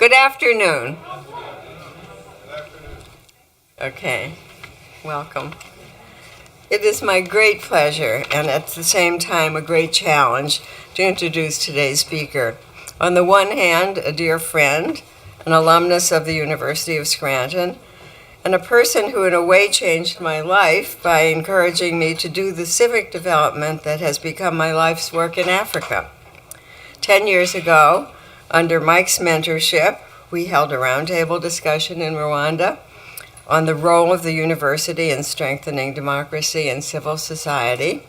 Good afternoon. Okay, welcome. It is my great pleasure, and at the same time a great challenge, to introduce today's speaker. On the one hand, a dear friend, an alumnus of the University of Scranton, and a person who in a way changed my life by encouraging me to do the civic development that has become my life's work in Africa. 10 years ago, under Mike's mentorship, we held a roundtable discussion in Rwanda on the role of the university in strengthening democracy and civil society.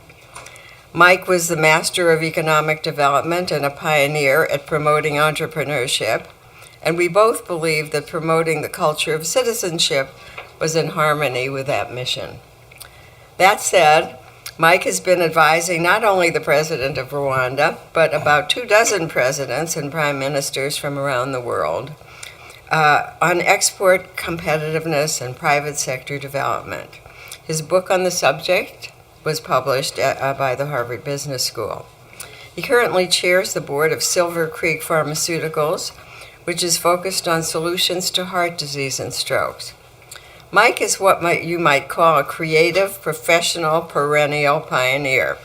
Mike was the master of economic development and a pioneer at promoting entrepreneurship, and we both believed that promoting the culture of citizenship was in harmony with that mission. That said, Mike has been advising not only the president of Rwanda, but about 24 presidents and prime ministers from around the world on export competitiveness and private sector development. His book on the subject was published by the Harvard Business School. He currently chairs the board of Silver Creek Pharmaceuticals, which is focused on solutions to heart disease and strokes. Mike is what you might call a creative, professional, perennial pioneer,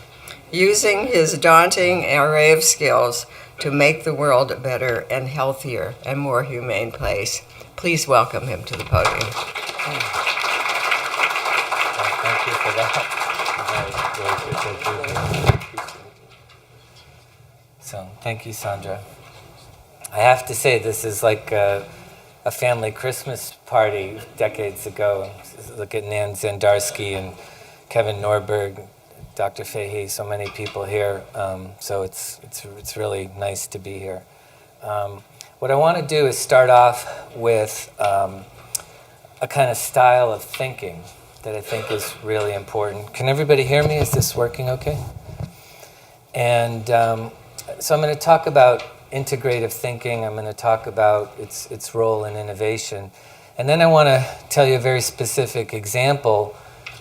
using his daunting array of skills to make the world a better and healthier and more humane place. Please welcome him to the podium. Thank you for that. So, thank you, Sandra. I have to say, this is like a family Christmas party decades ago. Look at Nan Zandarsky and Kevin Norberg, Dr. Fahey, so many people here. So it's really nice to be here. What I want to do is start off with a kind of style of thinking that I think is really important. Can everybody hear me? Is this working okay? And so I'm going to talk about integrative thinking. I'm going to talk about its role in innovation. And then I want to tell you a very specific example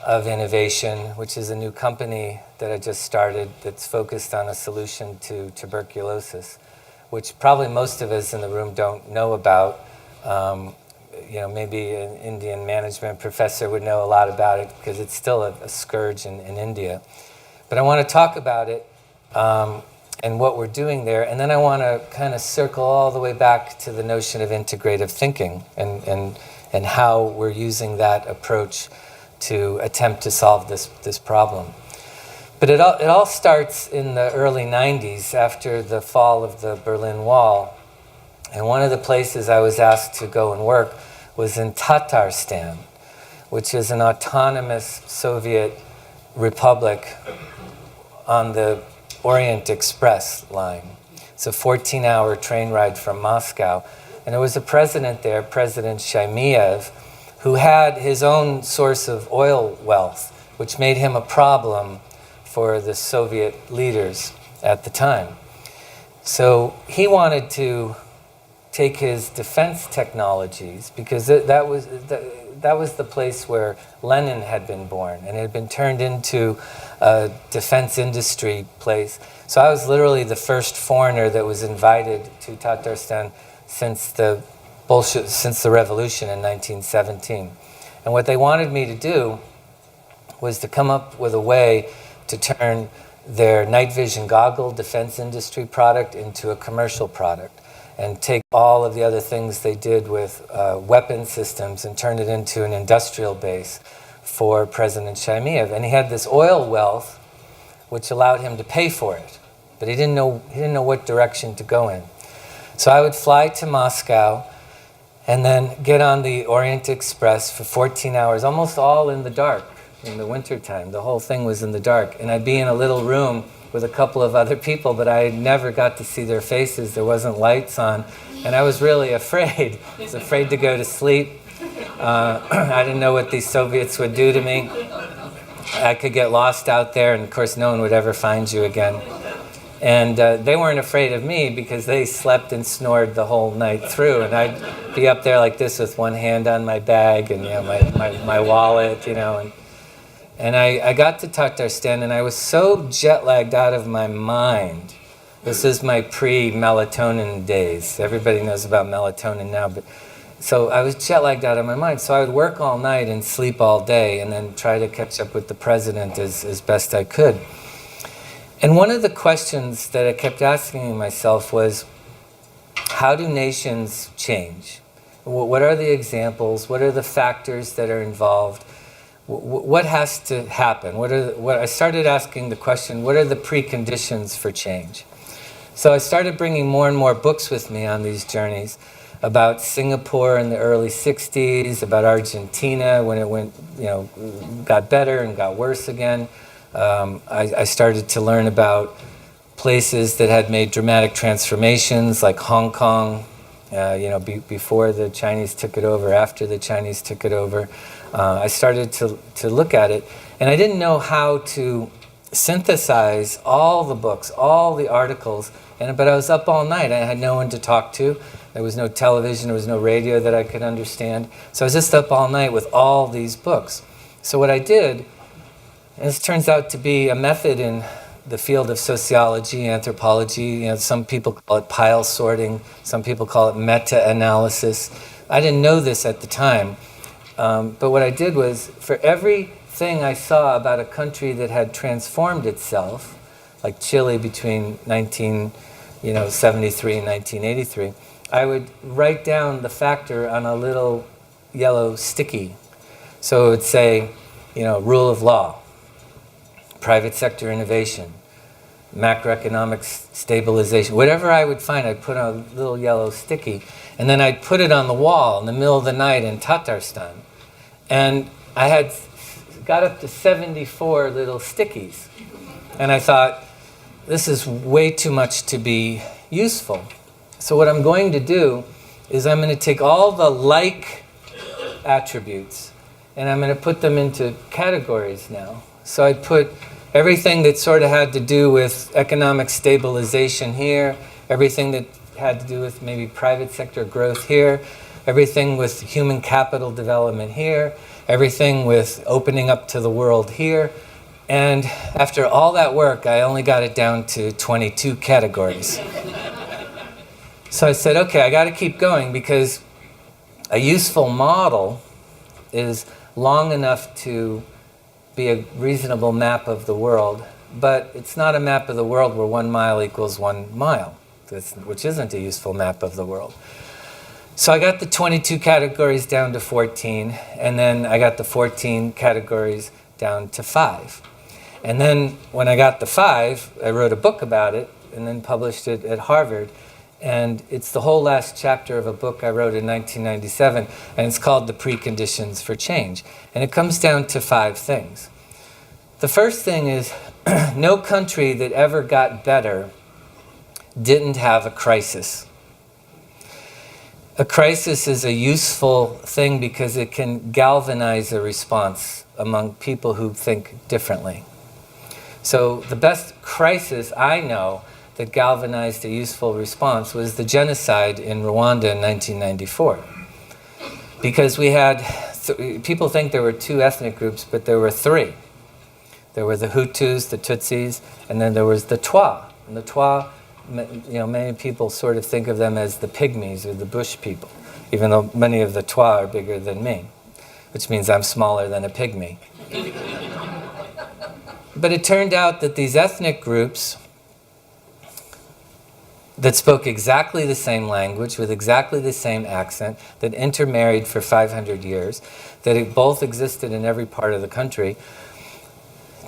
of innovation, which is a new company that I just started that's focused on a solution to tuberculosis, which probably most of us in the room don't know about. Maybe an Indian management professor would know a lot about it because it's still a scourge in India. But I want to talk about it and what we're doing there, and then I want to kind of circle all the way back to the notion of integrative thinking and how we're using that approach to attempt to solve this problem. But it all starts in the early 90s after the fall of the Berlin Wall. And one of the places I was asked to go and work was in Tatarstan, which is an autonomous Soviet republic on the Orient Express line. It's a 14-hour train ride from Moscow. And there was a president there, President Shaimiev, who had his own source of oil wealth, which made him a problem for the Soviet leaders at the time. So he wanted to take his defense technologies, because that was the place where Lenin had been born, and it had been turned into a defense industry place. So I was literally the first foreigner that was invited to Tatarstan since the revolution in 1917. And what they wanted me to do was to come up with a way to turn their night vision goggle defense industry product into a commercial product, and take all of the other things they did with weapon systems and turn it into an industrial base for President Shaimiev. And he had this oil wealth which allowed him to pay for it, but he didn't know what direction to go in. So I would fly to Moscow and then get on the Orient Express for 14 hours, almost all in the dark in the wintertime. The whole thing was in the dark. And I'd be in a little room with a couple of other people, but I never got to see their faces. There wasn't lights on. And I was really afraid. I was afraid to go to sleep. I didn't know what these Soviets would do to me. I could get lost out there, and of course no one would ever find you again. And they weren't afraid of me because they slept and snored the whole night through. And I'd be up there like this with one hand on my bag and my wallet, And I got to Tatarstan, and I was so jet-lagged out of my mind This is my pre-melatonin days. Everybody knows about melatonin now, but so I was jet lagged out of my mind. So I would work all night and sleep all day and then try to catch up with the president as best I could. And one of the questions that I kept asking myself was, how do nations change? What are the examples? What are the factors that are involved? What has to happen? I started asking the question, what are the preconditions for change? So I started bringing more and more books with me on these journeys about Singapore in the early 60s, about Argentina when it got better and got worse again. I started to learn about places that had made dramatic transformations, like Hong Kong, before the Chinese took it over, after the Chinese took it over. I started to look at it, and I didn't know how to synthesize all the books, all the articles, but I was up all night. I had no one to talk to. There was no television, there was no radio that I could understand. So I was just up all night with all these books. So what I did, and this turns out to be a method in the field of sociology, anthropology. Some people call it pile sorting, some people call it meta-analysis. I didn't know this at the time, but what I did was, for everything I saw about a country that had transformed itself, like Chile between 1973 and 1983, I would write down the factor on a little yellow sticky. So it would say, rule of law, private sector innovation, macroeconomic stabilization, whatever I would find, I'd put on a little yellow sticky, and then I'd put it on the wall in the middle of the night in Tatarstan. And I had got up to 74 little stickies. And I thought, this is way too much to be useful. So what I'm going to do is I'm going to take all the like attributes and I'm going to put them into categories now. So I put everything that sort of had to do with economic stabilization here, everything that had to do with maybe private sector growth here, everything with human capital development here, everything with opening up to the world here. And after all that work, I only got it down to 22 categories. So I said, okay, I got to keep going, because a useful model is long enough to be a reasonable map of the world, but it's not a map of the world where 1 mile equals 1 mile, which isn't a useful map of the world. So I got the 22 categories down to 14, and then I got the 14 categories down to 5. And then when I got the 5, I wrote a book about it and then published it at Harvard. And it's the whole last chapter of a book I wrote in 1997, and it's called The Preconditions for Change. And it comes down to 5 things. The first thing is, no country that ever got better didn't have a crisis. A crisis is a useful thing because it can galvanize a response among people who think differently. So the best crisis I know that galvanized a useful response was the genocide in Rwanda in 1994. Because we had, people think there were 2 ethnic groups, but there were 3. There were the Hutus, the Tutsis, and then there was the Twa. And the Twa, many people sort of think of them as the pygmies or the bush people, even though many of the Twa are bigger than me, which means I'm smaller than a pygmy. But it turned out that these ethnic groups that spoke exactly the same language with exactly the same accent, that intermarried for 500 years, that it both existed in every part of the country,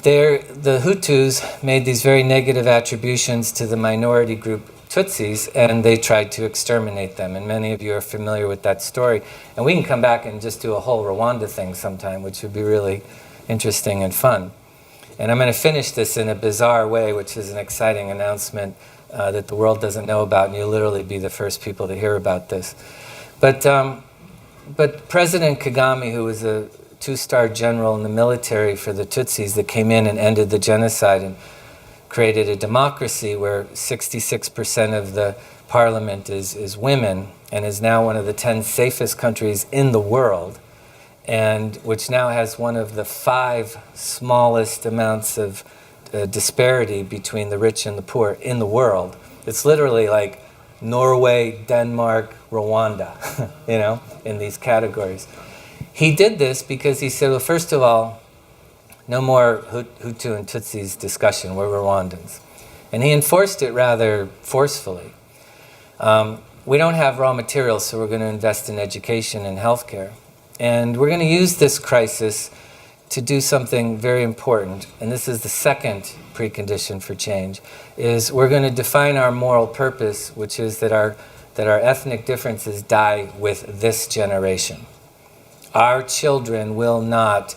the Hutus made these very negative attributions to the minority group Tutsis, and they tried to exterminate them. And many of you are familiar with that story. And we can come back and just do a whole Rwanda thing sometime, which would be really interesting and fun. And I'm going to finish this in a bizarre way, which is an exciting announcement that the world doesn't know about, and you'll literally be the first people to hear about this. But President Kagame, who was a 2-star general in the military for the Tutsis that came in and ended the genocide and created a democracy where 66% of the parliament is women, and is now one of the 10 safest countries in the world, and which now has one of the 5 smallest amounts of disparity between the rich and the poor in the world. It's literally like Norway, Denmark, Rwanda, in these categories. He did this because he said, well, first of all, no more Hutu and Tutsis discussion, we're Rwandans. And he enforced it rather forcefully. We don't have raw materials, so we're going to invest in education and healthcare. And we're going to use this crisis to do something very important. And this is the second precondition for change, is we're going to define our moral purpose, which is that our ethnic differences die with this generation. Our children will not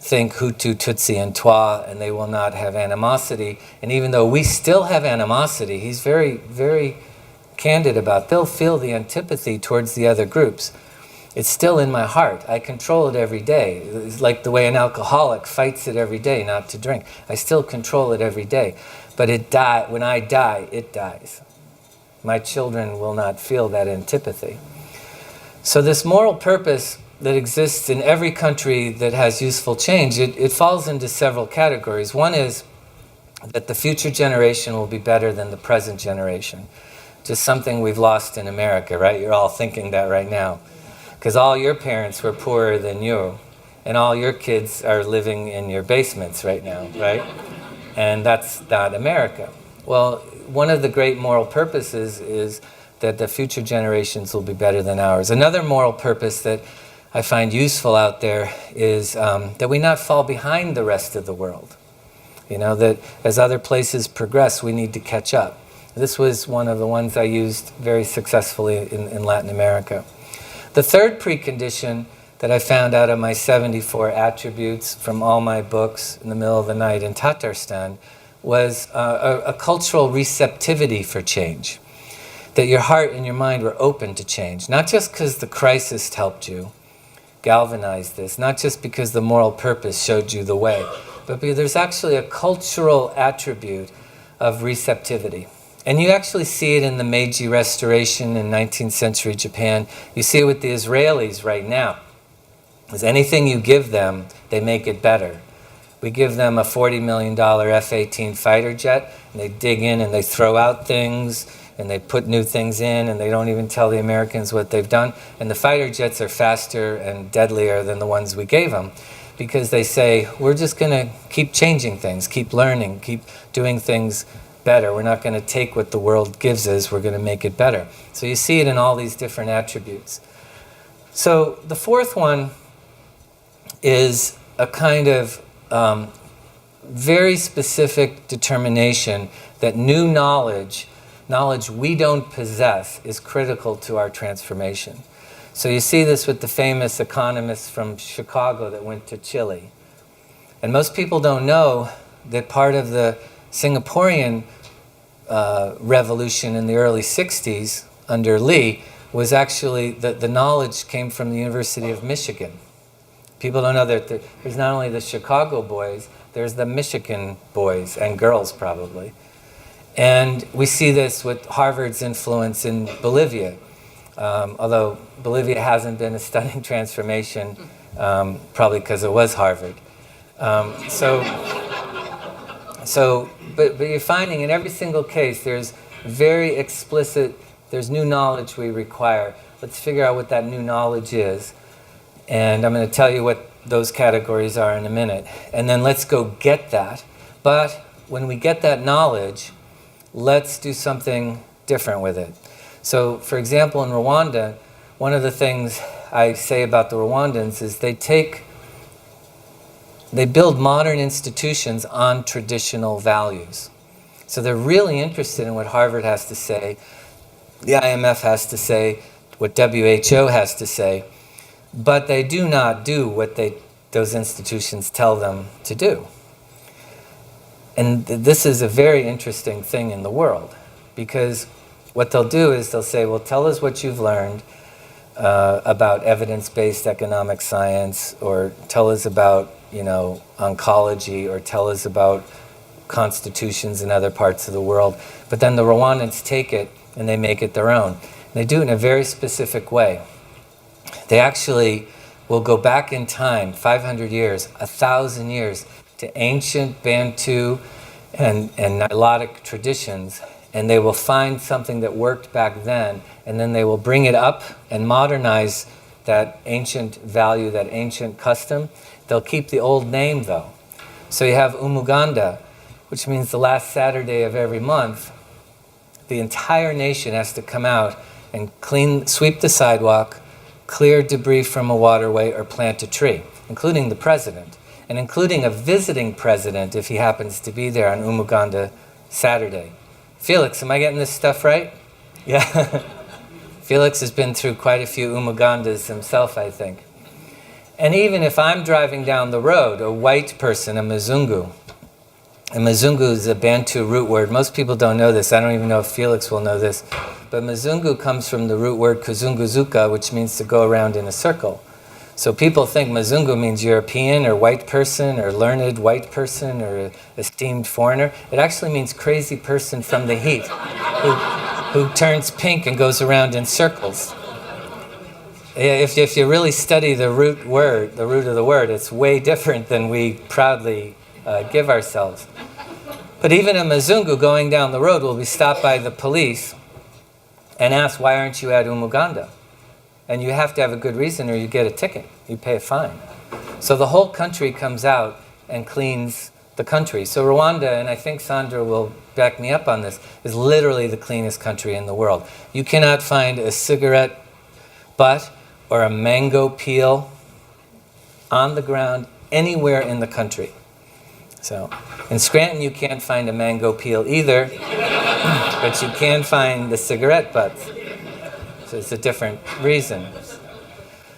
think Hutu, Tutsi, and Twa, and they will not have animosity. And even though we still have animosity, he's very, very candid about, they'll feel the antipathy towards the other groups. It's still in my heart. I control it every day. It's like the way an alcoholic fights it every day not to drink. I still control it every day. But when I die, it dies. My children will not feel that antipathy. So this moral purpose that exists in every country that has useful change, it falls into several categories. One is that the future generation will be better than the present generation. Just something we've lost in America, right? You're all thinking that right now. Because all your parents were poorer than you, and all your kids are living in your basements right now, right? And that's not America. Well, one of the great moral purposes is that the future generations will be better than ours. Another moral purpose that I find useful out there is that we not fall behind the rest of the world. That as other places progress, we need to catch up. This was one of the ones I used very successfully in Latin America. The third precondition that I found out of my 74 attributes from all my books in the middle of the night in Tatarstan was a cultural receptivity for change. That your heart and your mind were open to change. Not just because the crisis helped you galvanize this, not just because the moral purpose showed you the way, but because there's actually a cultural attribute of receptivity. And you actually see it in the Meiji Restoration in 19th century Japan. You see it with the Israelis right now. Because anything you give them, they make it better. We give them a $40 million F-18 fighter jet, and they dig in and they throw out things, and they put new things in, and they don't even tell the Americans what they've done. And the fighter jets are faster and deadlier than the ones we gave them, because they say, we're just going to keep changing things, keep learning, keep doing things better. We're not going to take what the world gives us, we're going to make it better. So you see it in all these different attributes. So the fourth one is a kind of very specific determination that new knowledge we don't possess, is critical to our transformation. So you see this with the famous economists from Chicago that went to Chile. And most people don't know that part of the Singaporean revolution in the early 60s under Lee was actually that the knowledge came from the University of Michigan. People don't know that there's not only the Chicago boys, there's the Michigan boys and girls probably. And we see this with Harvard's influence in Bolivia. Although Bolivia hasn't been a stunning transformation, probably because it was Harvard. But you're finding in every single case there's very explicit, there's new knowledge we require. Let's figure out what that new knowledge is. And I'm going to tell you what those categories are in a minute. And then let's go get that. But when we get that knowledge, let's do something different with it. So, for example, in Rwanda, one of the things I say about the Rwandans is they build modern institutions on traditional values. So they're really interested in what Harvard has to say, the IMF has to say, what WHO has to say, but they do not do what those institutions tell them to do. And this is a very interesting thing in the world, because what they'll do is they'll say, well, tell us what you've learned about evidence-based economic science, or tell us about oncology, or tell us about constitutions in other parts of the world. But then the Rwandans take it and they make it their own. And they do it in a very specific way. They actually will go back in time, 500 years, 1,000 years, to ancient Bantu and Nilotic traditions, and they will find something that worked back then, and then they will bring it up and modernize that ancient value, that ancient custom. They'll keep the old name though. So you have Umuganda, which means the last Saturday of every month. The entire nation has to come out and sweep the sidewalk, clear debris from a waterway, or plant a tree, including the president, and including a visiting president if he happens to be there on Umuganda Saturday. Felix, am I getting this stuff right? Yeah. Felix has been through quite a few Umugandas himself, I think. And even if I'm driving down the road, a white person, a Mzungu, and Mzungu is a Bantu root word. Most people don't know this. I don't even know if Felix will know this. But Mzungu comes from the root word kuzunguzuka, which means to go around in a circle. So people think Mzungu means European or white person or learned white person or esteemed foreigner. It actually means crazy person from the heat who turns pink and goes around in circles. If you really study the root of the word, it's way different than we proudly give ourselves. But even a Mzungu going down the road will be stopped by the police and asked, why aren't you at Umuganda? And you have to have a good reason or you get a ticket. You pay a fine. So the whole country comes out and cleans the country. So Rwanda, and I think Sandra will back me up on this, is literally the cleanest country in the world. You cannot find a cigarette butt or a mango peel on the ground anywhere in the country. So in Scranton, you can't find a mango peel either, but you can find the cigarette butts. So it's a different reason.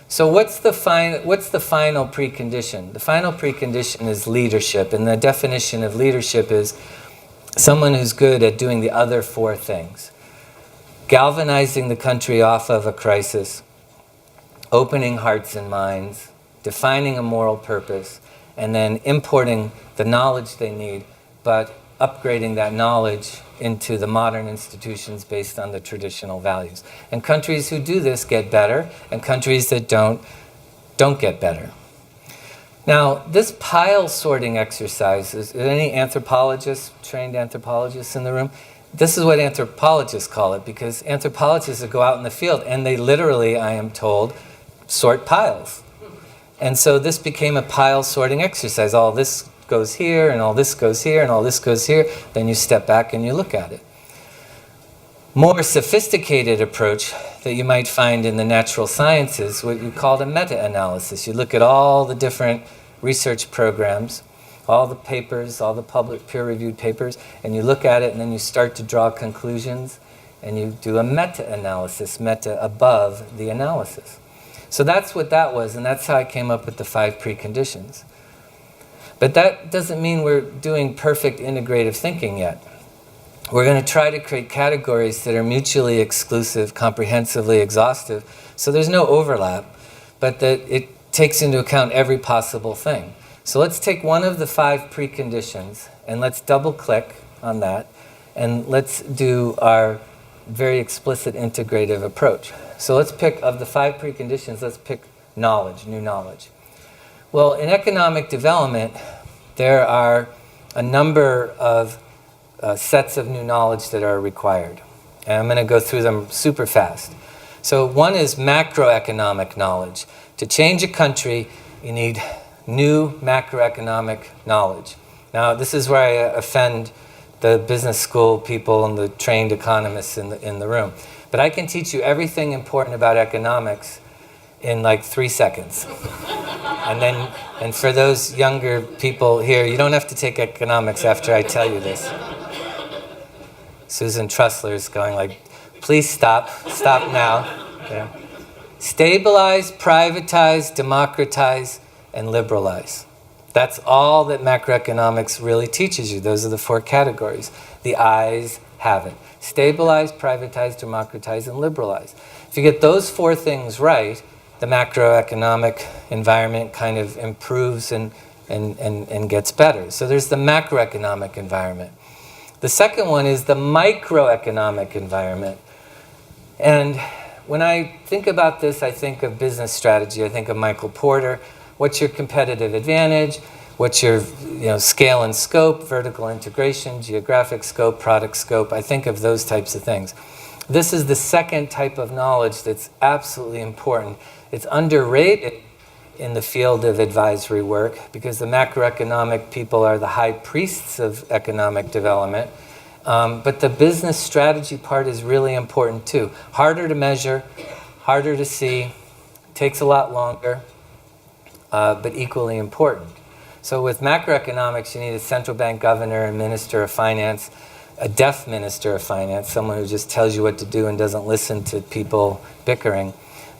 So what's the final precondition? The final precondition is leadership, and the definition of leadership is someone who's good at doing the other four things. Galvanizing the country off of a crisis, opening hearts and minds, defining a moral purpose, and then importing the knowledge they need, but upgrading that knowledge into the modern institutions based on the traditional values. And countries who do this get better, and countries that don't get better. Now, this pile sorting exercise, is there any anthropologists, trained anthropologists in the room? This is what anthropologists call it, because anthropologists go out in the field and they literally, I am told, sort piles. And so this became a pile sorting exercise. All this goes here, and all this goes here, and all this goes here. Then you step back and you look at it. More sophisticated approach that you might find in the natural sciences, what you call a meta-analysis. You look at all the different research programs, all the papers, all the public peer-reviewed papers, and you look at it and then you start to draw conclusions, and you do a meta-analysis, meta above the analysis. So that's what that was, and that's how I came up with the 5 preconditions. But that doesn't mean we're doing perfect integrative thinking yet. We're going to try to create categories that are mutually exclusive, comprehensively exhaustive, so there's no overlap, but that it takes into account every possible thing. So let's take one of the 5 preconditions, and let's double-click on that, and let's do our very explicit integrative approach. So let's pick, of the 5 preconditions, let's pick knowledge, new knowledge. Well, in economic development, there are a number of sets of new knowledge that are required. And I'm going to go through them super fast. So one is macroeconomic knowledge. To change a country, you need new macroeconomic knowledge. Now, this is where I offend the business school people and the trained economists in the room. But I can teach you everything important about economics in like 3 seconds. And for those younger people here, you don't have to take economics after I tell you this. Susan Trussler is going like, please stop now. Okay. Stabilize, privatize, democratize, and liberalize. That's all that macroeconomics really teaches you. Those are the 4 categories. The I's have it. Stabilize, privatize, democratize, and liberalize. If you get those 4 things right, the macroeconomic environment kind of improves and gets better. So there's the macroeconomic environment. The second one is the microeconomic environment. And when I think about this, I think of business strategy. I think of Michael Porter. What's your competitive advantage? what's your scale and scope, vertical integration, geographic scope, product scope. I think of those types of things. This is the second type of knowledge that's absolutely important. It's underrated in the field of advisory work because the macroeconomic people are the high priests of economic development. But the business strategy part is really important too. Harder to measure, harder to see, takes a lot longer, but equally important. So with macroeconomics, you need a central bank governor and minister of finance, a deaf minister of finance, someone who just tells you what to do and doesn't listen to people bickering.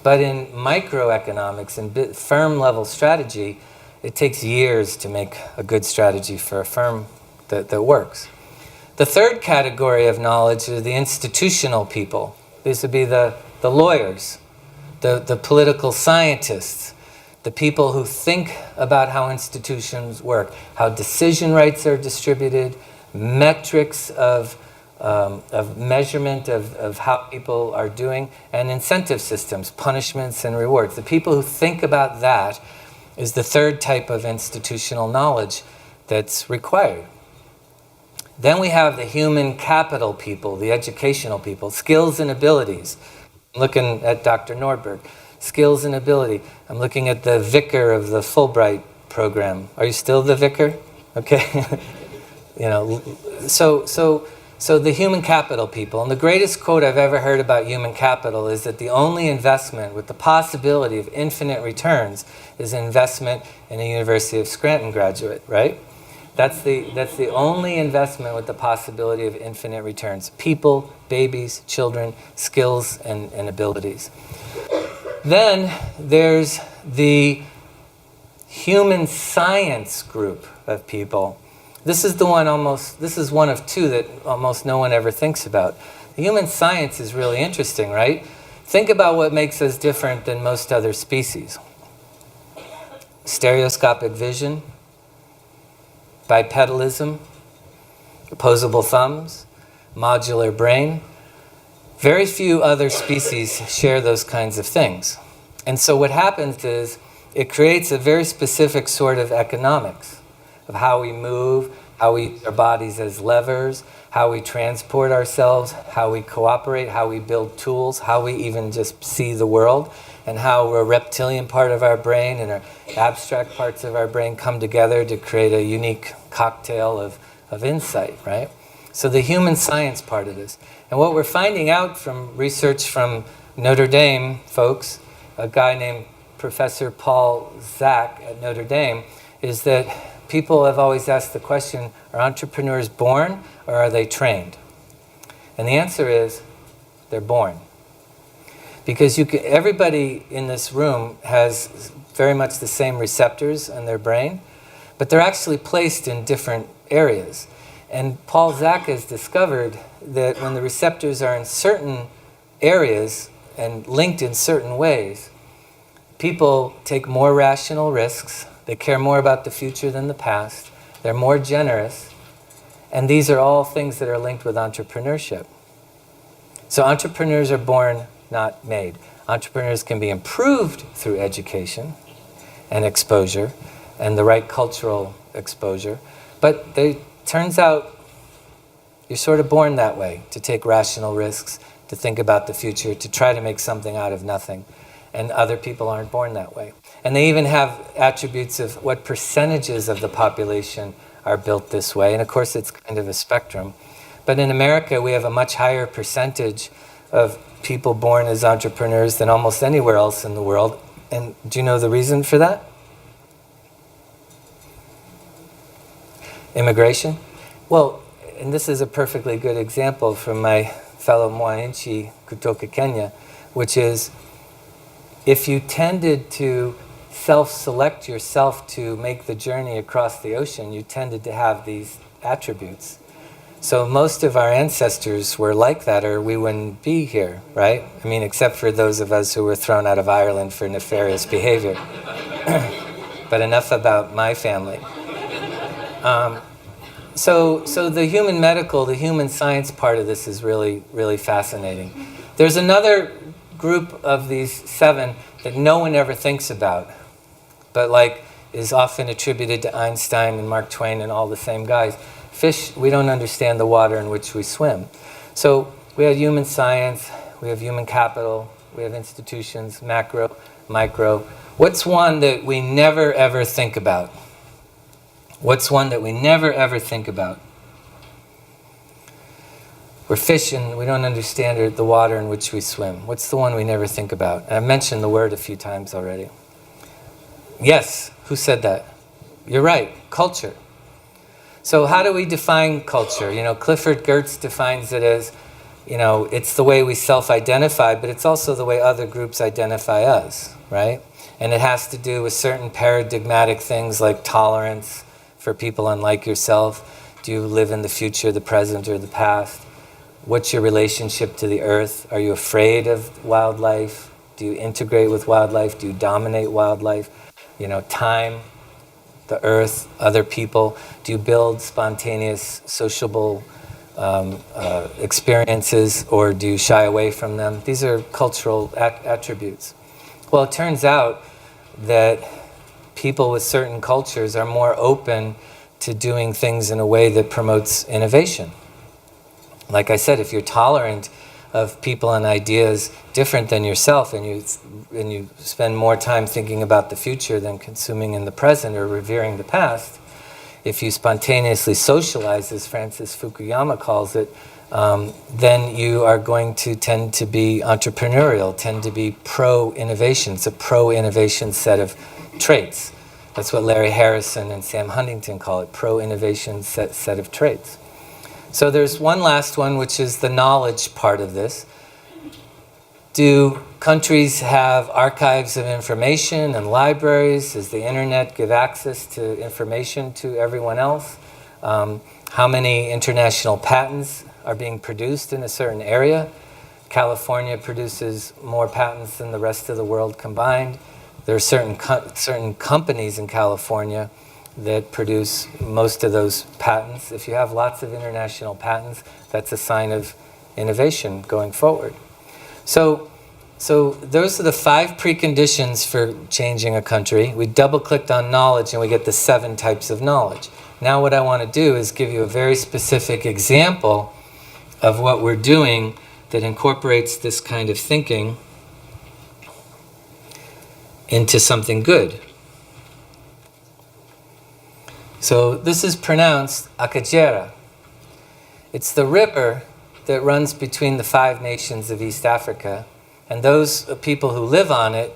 But in microeconomics and firm-level strategy, it takes years to make a good strategy for a firm that works. The third category of knowledge are the institutional people. These would be the lawyers, the political scientists, the people who think about how institutions work, how decision rights are distributed, metrics of measurement of how people are doing, and incentive systems, punishments and rewards. The people who think about that is the third type of institutional knowledge that's required. Then we have the human capital people, the educational people, skills and abilities. I'm looking at Dr. Nordberg. Skills and ability. I'm looking at the vicar of the Fulbright program. Are you still the vicar? Okay. So the human capital people. And the greatest quote I've ever heard about human capital is that the only investment with the possibility of infinite returns is an investment in a University of Scranton graduate, right? That's the only investment with the possibility of infinite returns. People, babies, children, skills, and abilities. Then there's the human science group of people. This is one of two that almost no one ever thinks about. The human science is really interesting, right? Think about what makes us different than most other species. Stereoscopic vision, bipedalism, opposable thumbs, modular brain. Very few other species share those kinds of things. And so what happens is it creates a very specific sort of economics of how we move, how we use our bodies as levers, how we transport ourselves, how we cooperate, how we build tools, how we even just see the world, and how a reptilian part of our brain and our abstract parts of our brain come together to create a unique cocktail of insight, right? So the human science part of this. And what we're finding out from research from Notre Dame folks, a guy named Professor Paul Zak at Notre Dame, is that people have always asked the question, are entrepreneurs born or are they trained? And the answer is, they're born. Because everybody in this room has very much the same receptors in their brain, but they're actually placed in different areas. And Paul Zak has discovered that when the receptors are in certain areas and linked in certain ways, people take more rational risks, they care more about the future than the past, they're more generous, and these are all things that are linked with entrepreneurship. So entrepreneurs are born, not made. Entrepreneurs can be improved through education and exposure and the right cultural exposure, but turns out you're sort of born that way, to take rational risks, to think about the future, to try to make something out of nothing. And other people aren't born that way. And they even have attributes of what percentages of the population are built this way. And of course, it's kind of a spectrum. But in America, we have a much higher percentage of people born as entrepreneurs than almost anywhere else in the world. And do you know the reason for that? Immigration? Well, and this is a perfectly good example from my fellow Mwananchi kutoka Kenya, which is if you tended to self-select yourself to make the journey across the ocean, you tended to have these attributes. So most of our ancestors were like that, or we wouldn't be here, right? I mean, except for those of us who were thrown out of Ireland for nefarious behavior. But enough about my family. So the human medical, the human science part of this is really, really fascinating. There's another group of these 7 that no one ever thinks about. But like is often attributed to Einstein and Mark Twain and all the same guys. Fish, we don't understand the water in which we swim. So we have human science, we have human capital, we have institutions, macro, micro. What's one that we never ever think about? What's one that we never ever think about? We're fishing, we don't understand the water in which we swim. What's the one we never think about? And I've mentioned the word a few times already. Yes, who said that? You're right, culture. So how do we define culture? Clifford Geertz defines it as, it's the way we self-identify, but it's also the way other groups identify us, right? And it has to do with certain paradigmatic things like tolerance for people unlike yourself. Do you live in the future, the present, or the past? What's your relationship to the earth? Are you afraid of wildlife? Do you integrate with wildlife? Do you dominate wildlife? Time, the earth, other people. Do you build spontaneous, sociable experiences, or do you shy away from them? These are cultural attributes. Well, it turns out that people with certain cultures are more open to doing things in a way that promotes innovation. Like I said, if you're tolerant of people and ideas different than yourself, and you spend more time thinking about the future than consuming in the present or revering the past, if you spontaneously socialize, as Francis Fukuyama calls it, then you are going to tend to be entrepreneurial, tend to be pro-innovation. It's a pro-innovation set of traits. That's what Larry Harrison and Sam Huntington call it, pro-innovation set of traits. So there's one last one, which is the knowledge part of this. Do countries have archives of information and libraries? Does the internet give access to information to everyone else? How many international patents are being produced in a certain area? California produces more patents than the rest of the world combined. There are certain companies in California that produce most of those patents. If you have lots of international patents, that's a sign of innovation going forward. So those are the 5 preconditions for changing a country. We double-clicked on knowledge and we get the 7 types of knowledge. Now what I want to do is give you a very specific example of what we're doing that incorporates this kind of thinking into something good. So this is pronounced Akajera. It's the river that runs between the 5 nations of East Africa, and those people who live on it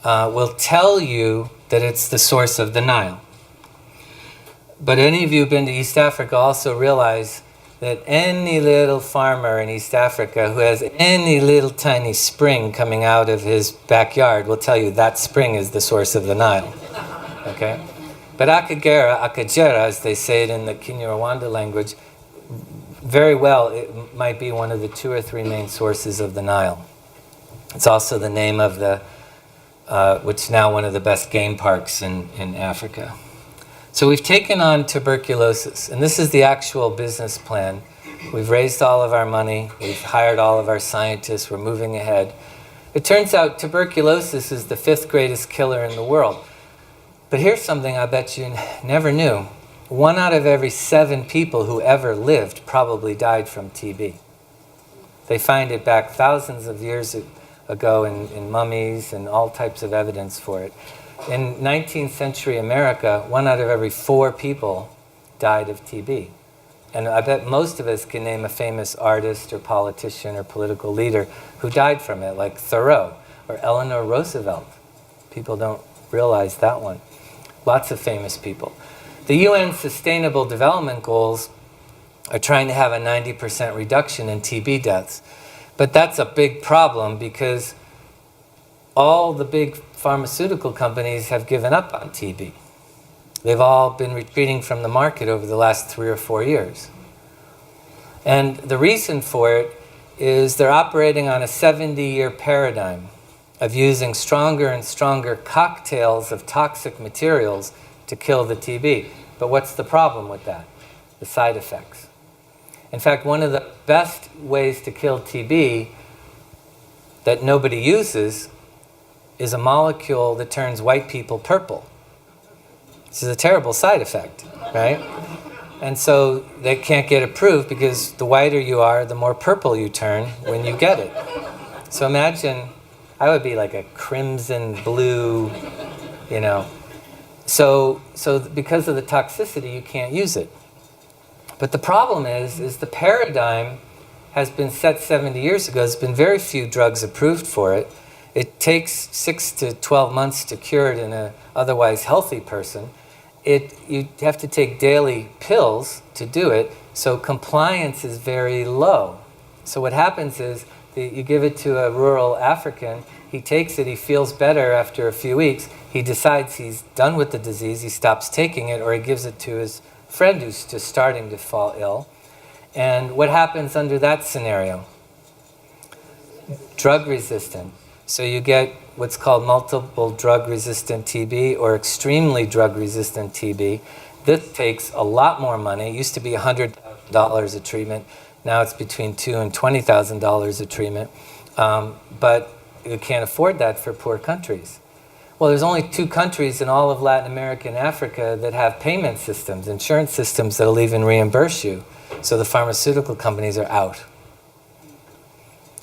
will tell you that it's the source of the Nile. But any of you who've been to East Africa also realize that any little farmer in East Africa who has any little tiny spring coming out of his backyard will tell you that spring is the source of the Nile. Okay? But Akajera, as they say it in the Kinyarwanda language, very well, it might be one of the 2 or 3 main sources of the Nile. It's also the name of which is now one of the best game parks in Africa. So we've taken on tuberculosis, and this is the actual business plan. We've raised all of our money, we've hired all of our scientists, we're moving ahead. It turns out tuberculosis is the 5th greatest killer in the world. But here's something I bet you never knew. 1 out of every 7 people who ever lived probably died from TB. They find it back thousands of years ago in mummies and all types of evidence for it. In 19th century America, 1 out of every 4 people died of TB. And I bet most of us can name a famous artist or politician or political leader who died from it, like Thoreau or Eleanor Roosevelt. People don't realize that one. Lots of famous people. The UN Sustainable Development Goals are trying to have a 90% reduction in TB deaths. But that's a big problem because all the big pharmaceutical companies have given up on TB. They've all been retreating from the market over the last 3 or 4 years. And the reason for it is they're operating on a 70-year paradigm of using stronger and stronger cocktails of toxic materials to kill the TB. But what's the problem with that? The side effects. In fact, one of the best ways to kill TB that nobody uses is a molecule that turns white people purple. This is a terrible side effect, right? And so they can't get approved because the whiter you are, the more purple you turn when you get it. So imagine, I would be like a crimson blue, you know. So because of the toxicity, you can't use it. But the problem is the paradigm has been set 70 years ago. There's been very few drugs approved for it. It takes 6 to 12 months to cure it in an otherwise healthy person. You have to take daily pills to do it, so compliance is very low. So what happens is you give it to a rural African, he takes it, he feels better after a few weeks, he decides he's done with the disease, he stops taking it, or he gives it to his friend who's just starting to fall ill. And what happens under that scenario? Drug resistant. So you get what's called multiple drug-resistant TB or extremely drug-resistant TB. This takes a lot more money. It used to be $100,000 a treatment. Now it's between $2,000 and $20,000 a treatment. But you can't afford that for poor countries. Well, there's only 2 countries in all of Latin America and Africa that have payment systems, insurance systems that'll even reimburse you. So the pharmaceutical companies are out.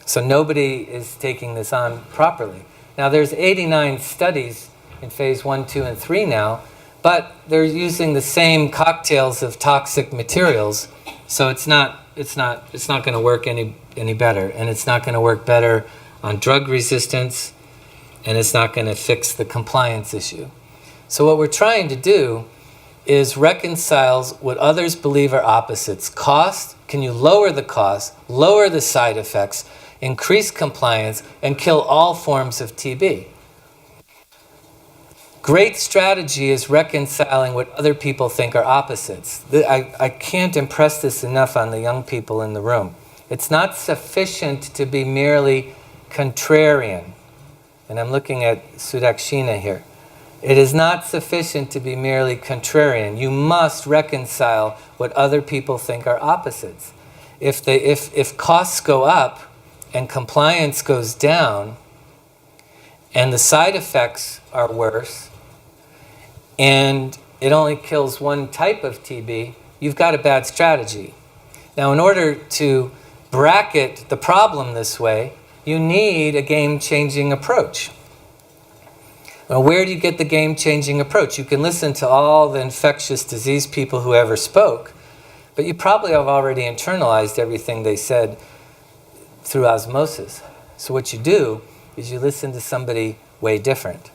So nobody is taking this on properly. Now there's 89 studies in phase 1, 2, and 3 now, but they're using the same cocktails of toxic materials, so it's not going to work any better, and it's not going to work better on drug resistance, and it's not going to fix the compliance issue. So what we're trying to do is reconcile what others believe are opposites. Cost, can you lower the cost, lower the side effects, increase compliance, and kill all forms of TB? Great strategy is reconciling what other people think are opposites. I can't impress this enough on the young people in the room. It's not sufficient to be merely contrarian. And I'm looking at Sudakshina here. It is not sufficient to be merely contrarian. You must reconcile what other people think are opposites. If costs go up and compliance goes down and the side effects are worse and it only kills one type of TB, you've got a bad strategy. Now, in order to bracket the problem this way, you need a game-changing approach. Now, where do you get the game-changing approach? You can listen to all the infectious disease people who ever spoke, but you probably have already internalized everything they said through osmosis. So what you do is you listen to somebody way different.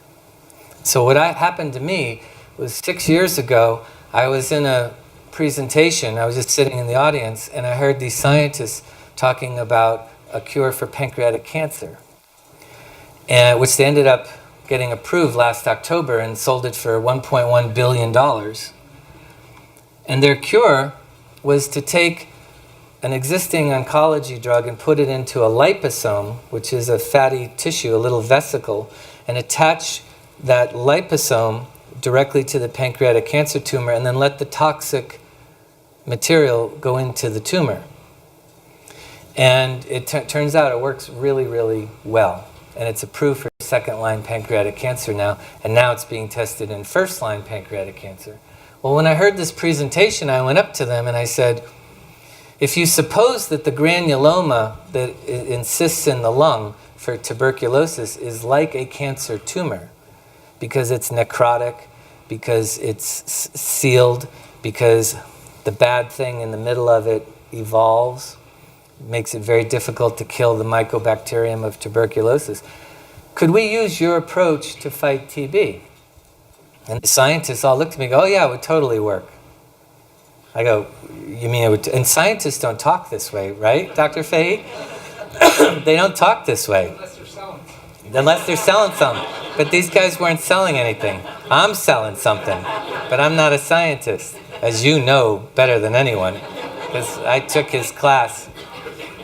So what happened to me was 6 years ago, I was in a presentation, I was just sitting in the audience, and I heard these scientists talking about a cure for pancreatic cancer, which they ended up getting approved last October and sold it for $1.1 billion. And their cure was to take an existing oncology drug and put it into a liposome, which is a fatty tissue, a little vesicle, and attach that liposome directly to the pancreatic cancer tumor and then let the toxic material go into the tumor. And it turns out it works really, really well. And it's approved for second-line pancreatic cancer now, and now it's being tested in first-line pancreatic cancer. Well, when I heard this presentation, I went up to them and I said, if you suppose that the granuloma that insists in the lung for tuberculosis is like a cancer tumor, because it's necrotic, because it's sealed, because the bad thing in the middle of it evolves, makes it very difficult to kill the mycobacterium of tuberculosis. Could we use your approach to fight TB? And the scientists all looked at me and go, oh yeah, it would totally work. I go, you mean it would? And scientists don't talk this way, right, Dr. Fahey? They don't talk this way. Unless they're selling something. But these guys weren't selling anything. I'm selling something, but I'm not a scientist, as you know better than anyone, because I took his class.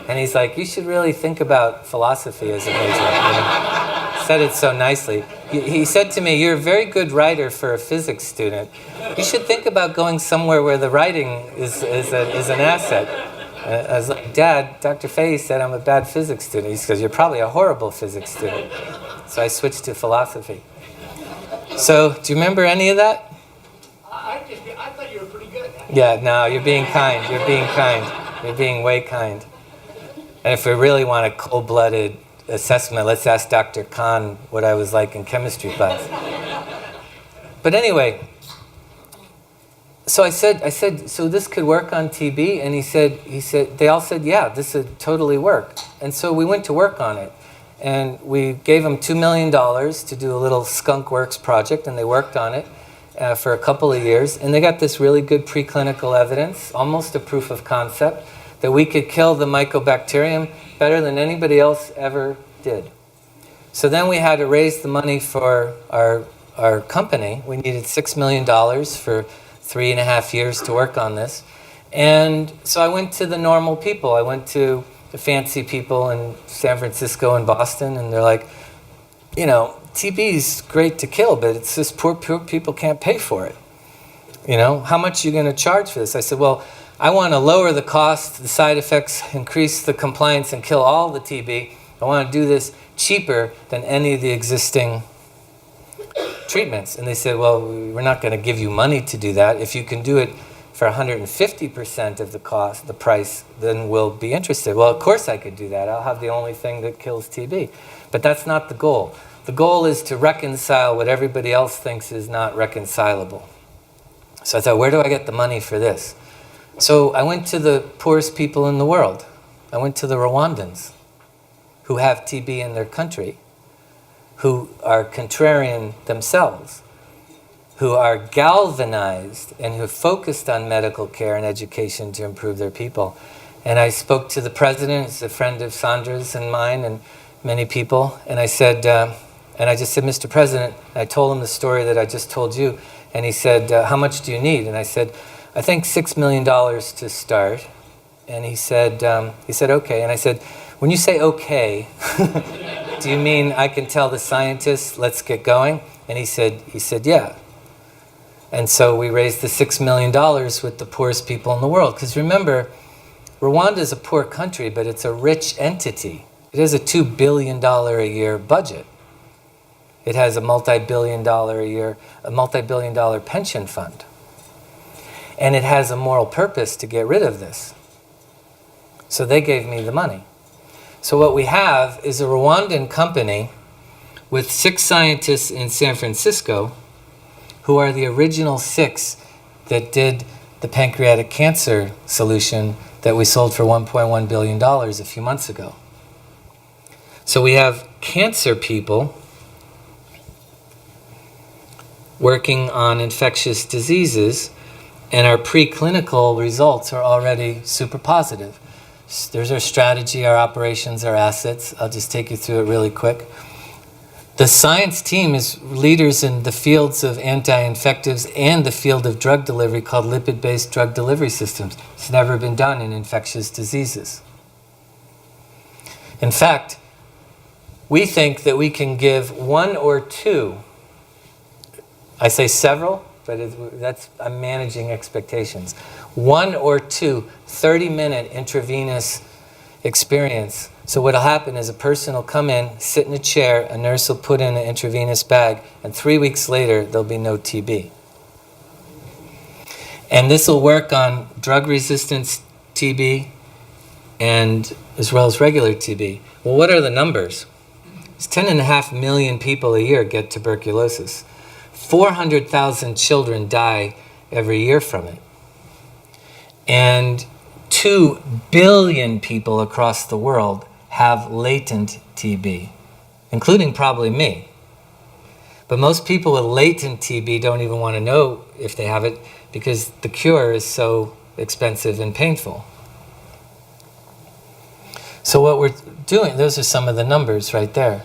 And he's like, you should really think about philosophy as a major. Said it so nicely. He said to me, you're a very good writer for a physics student. You should think about going somewhere where the writing is an asset. I was like, Dad, Dr. Fahey said I'm a bad physics student. He says, you're probably a horrible physics student. So I switched to philosophy. So do you remember any of that? Yeah, no, you're being kind. You're being kind. You're being way kind. And if we really want a cold-blooded assessment, let's ask Dr. Khan what I was like in chemistry class. But anyway, so I said, so this could work on TB? And he said, they all said, yeah, this would totally work. And so we went to work on it. And we gave them $2 million to do a little skunk works project, and they worked on it for a couple of years. And they got this really good preclinical evidence, almost a proof of concept, that we could kill the mycobacterium better than anybody else ever did. So then we had to raise the money for our company. We needed $6 million for 3.5 years to work on this. And so I went to the normal people. I went to the fancy people in San Francisco and Boston, and they're like, you know, TB is great to kill, but it's just poor people can't pay for it. You know, how much are you going to charge for this? I said, well, I want to lower the cost, the side effects, increase the compliance, and kill all the TB. I want to do this cheaper than any of the existing treatments. And they said, well, we're not going to give you money to do that. If you can do it for 150% of the cost, the price, then we'll be interested. Well, of course I could do that. I'll have the only thing that kills TB. But that's not the goal. The goal is to reconcile what everybody else thinks is not reconcilable. So I thought, where do I get the money for this? So I went to the poorest people in the world. I went to the Rwandans, who have TB in their country, who are contrarian themselves, who are galvanized and who focused on medical care and education to improve their people. And I spoke to the president, who's a friend of Sandra's and mine and many people, and I said, and I just said, Mr. President, I told him the story that I just told you, and he said, how much do you need? And I said, I think $6 million to start. And he said, okay. And I said, when you say okay, do you mean I can tell the scientists, let's get going? And he said, yeah. And so we raised the $6 million with the poorest people in the world. Because remember, Rwanda is a poor country, but it's a rich entity. It has a $2 billion a year budget. It has a multi-billion dollar pension fund. And it has a moral purpose to get rid of this. So they gave me the money. So what we have is a Rwandan company with 6 scientists in San Francisco who are the original 6 that did the pancreatic cancer solution that we sold for $1.1 billion a few months ago. So we have cancer people working on infectious diseases, and our preclinical results are already super positive. There's our strategy, our operations, our assets. I'll just take you through it really quick. The science team is leaders in the fields of anti-infectives and the field of drug delivery called lipid-based drug delivery systems. It's never been done in infectious diseases. In fact, we think that we can give 1 or 2, I say several, but I'm managing expectations. 1 or 2 30-minute intravenous experience. So what'll happen is a person will come in, sit in a chair, a nurse will put in an intravenous bag, and 3 weeks later there'll be no TB. And this will work on drug-resistant TB and as well as regular TB. Well, what are the numbers? It's 10.5 million people a year get tuberculosis. 400,000 children die every year from it. And 2 billion people across the world have latent TB, including probably me. But most people with latent TB don't even want to know if they have it because the cure is so expensive and painful. So what we're doing, those are some of the numbers right there.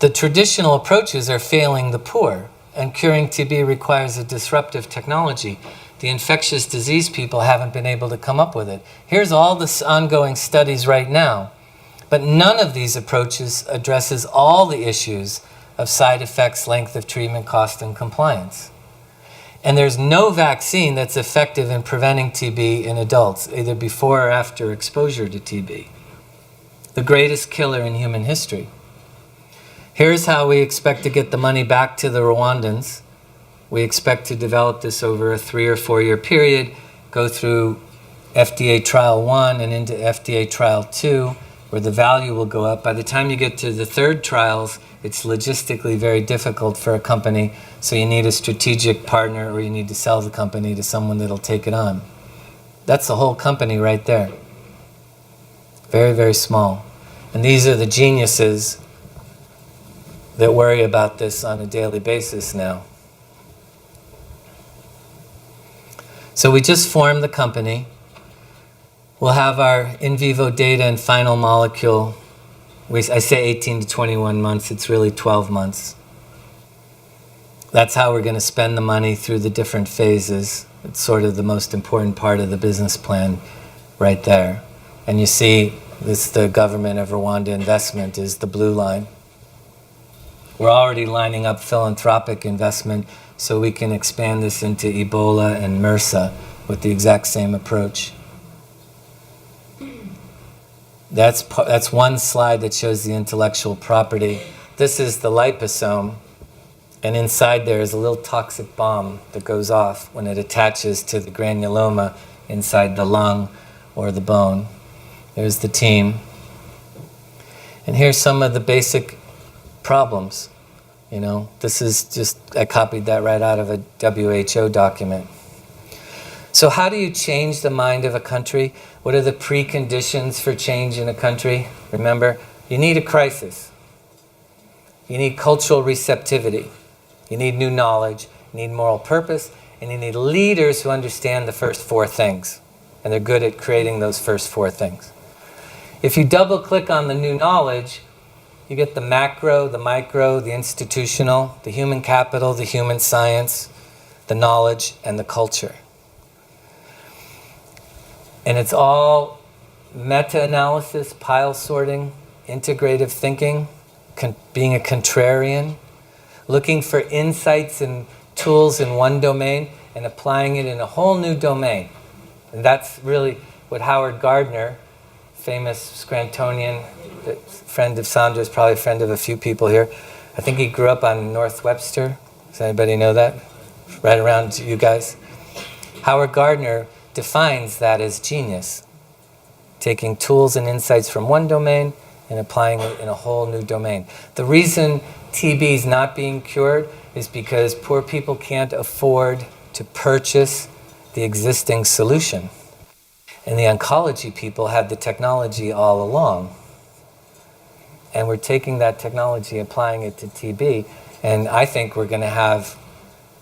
The traditional approaches are failing the poor, and curing TB requires a disruptive technology. The infectious disease people haven't been able to come up with it. Here's all the ongoing studies right now, but none of these approaches addresses all the issues of side effects, length of treatment, cost, and compliance. And there's no vaccine that's effective in preventing TB in adults, either before or after exposure to TB. The greatest killer in human history. Here's how we expect to get the money back to the Rwandans. We expect to develop this over a 3 or 4 year period, go through FDA trial 1 and into FDA trial 2, where the value will go up. By the time you get to the third trials, it's logistically very difficult for a company, so you need a strategic partner or you need to sell the company to someone that'll take it on. That's the whole company right there. Very, very small. And these are the geniuses that worry about this on a daily basis now. So we just formed the company. We'll have our in vivo data and final molecule. I say 18 to 21 months, it's really 12 months. That's how we're going to spend the money through the different phases. It's sort of the most important part of the business plan right there. And you see, this the government of Rwanda investment is the blue line. We're already lining up philanthropic investment so we can expand this into Ebola and MRSA with the exact same approach. That's one slide that shows the intellectual property. This is the liposome, and inside there is a little toxic bomb that goes off when it attaches to the granuloma inside the lung or the bone. There's the team. And here's some of the basic problems. You know, this is just, I copied that right out of a WHO document. So how do you change the mind of a country? What are the preconditions for change in a country? Remember, you need a crisis. You need cultural receptivity. You need new knowledge. You need moral purpose. And you need leaders who understand the first four things. And they're good at creating those first four things. If you double click on the new knowledge, you get the macro, the micro, the institutional, the human capital, the human science, the knowledge, and the culture. And it's all meta-analysis, pile sorting, integrative thinking, being a contrarian, looking for insights and tools in one domain and applying it in a whole new domain. And that's really what Howard Gardner, famous Scrantonian, friend of Sandra's, probably a friend of a few people here. I think he grew up on North Webster. Does anybody know that? Right around you guys. Howard Gardner defines that as genius. Taking tools and insights from one domain and applying it in a whole new domain. The reason TB is not being cured is because poor people can't afford to purchase the existing solution. And the oncology people had the technology all along. And we're taking that technology, applying it to TB, and I think we're going to have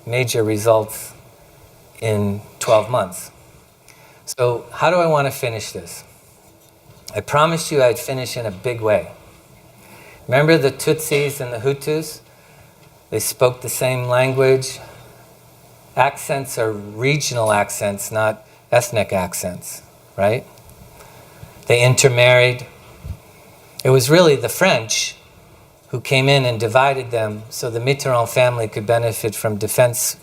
major results in 12 months. So how do I want to finish this? I promised you I'd finish in a big way. Remember the Tutsis and the Hutus? They spoke the same language. Accents are regional accents, not ethnic accents, right? They intermarried. It was really the French who came in and divided them so the Mitterrand family could benefit from defense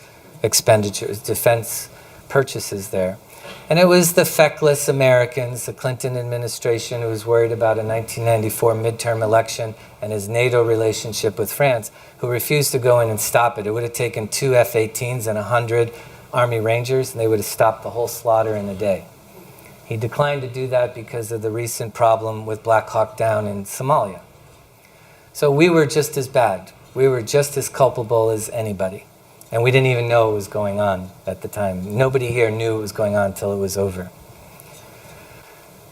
expenditures, defense purchases there. And it was the feckless Americans, the Clinton administration, who was worried about a 1994 midterm election and his NATO relationship with France, who refused to go in and stop it. It would have taken 2 F-18s and 100 Army Rangers, and they would have stopped the whole slaughter in a day. He declined to do that because of the recent problem with Black Hawk Down in Somalia. So we were just as bad. We were just as culpable as anybody. And we didn't even know what was going on at the time. Nobody here knew what was going on until it was over.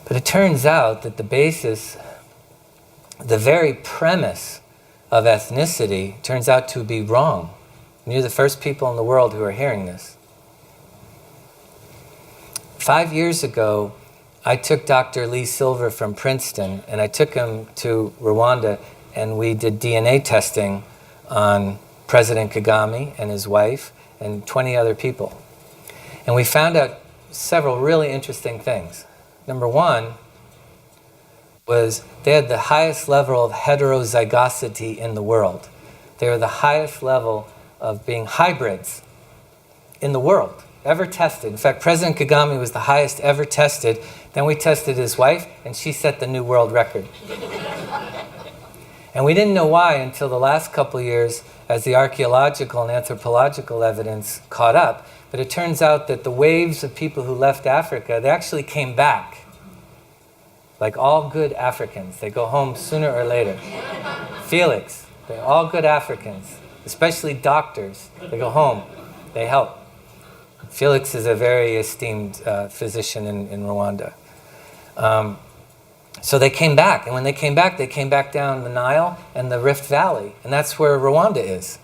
But it turns out that the basis, the very premise of ethnicity turns out to be wrong. And you're the first people in the world who are hearing this. 5 years ago, I took Dr. Lee Silver from Princeton, and I took him to Rwanda, and we did DNA testing on President Kagame and his wife and 20 other people. And we found out several really interesting things. Number one was they had the highest level of heterozygosity in the world. They were the highest level of being hybrids in the world, ever tested. In fact, President Kagame was the highest ever tested. Then we tested his wife, and she set the new world record. And we didn't know why until the last couple of years as the archaeological and anthropological evidence caught up. But it turns out that the waves of people who left Africa, they actually came back. Like all good Africans. They go home sooner or later. Felix, they're all good Africans, especially doctors. They go home, they help. Felix is a very esteemed physician in Rwanda. So they came back, and when they came back down the Nile and the Rift Valley, and that's where Rwanda is.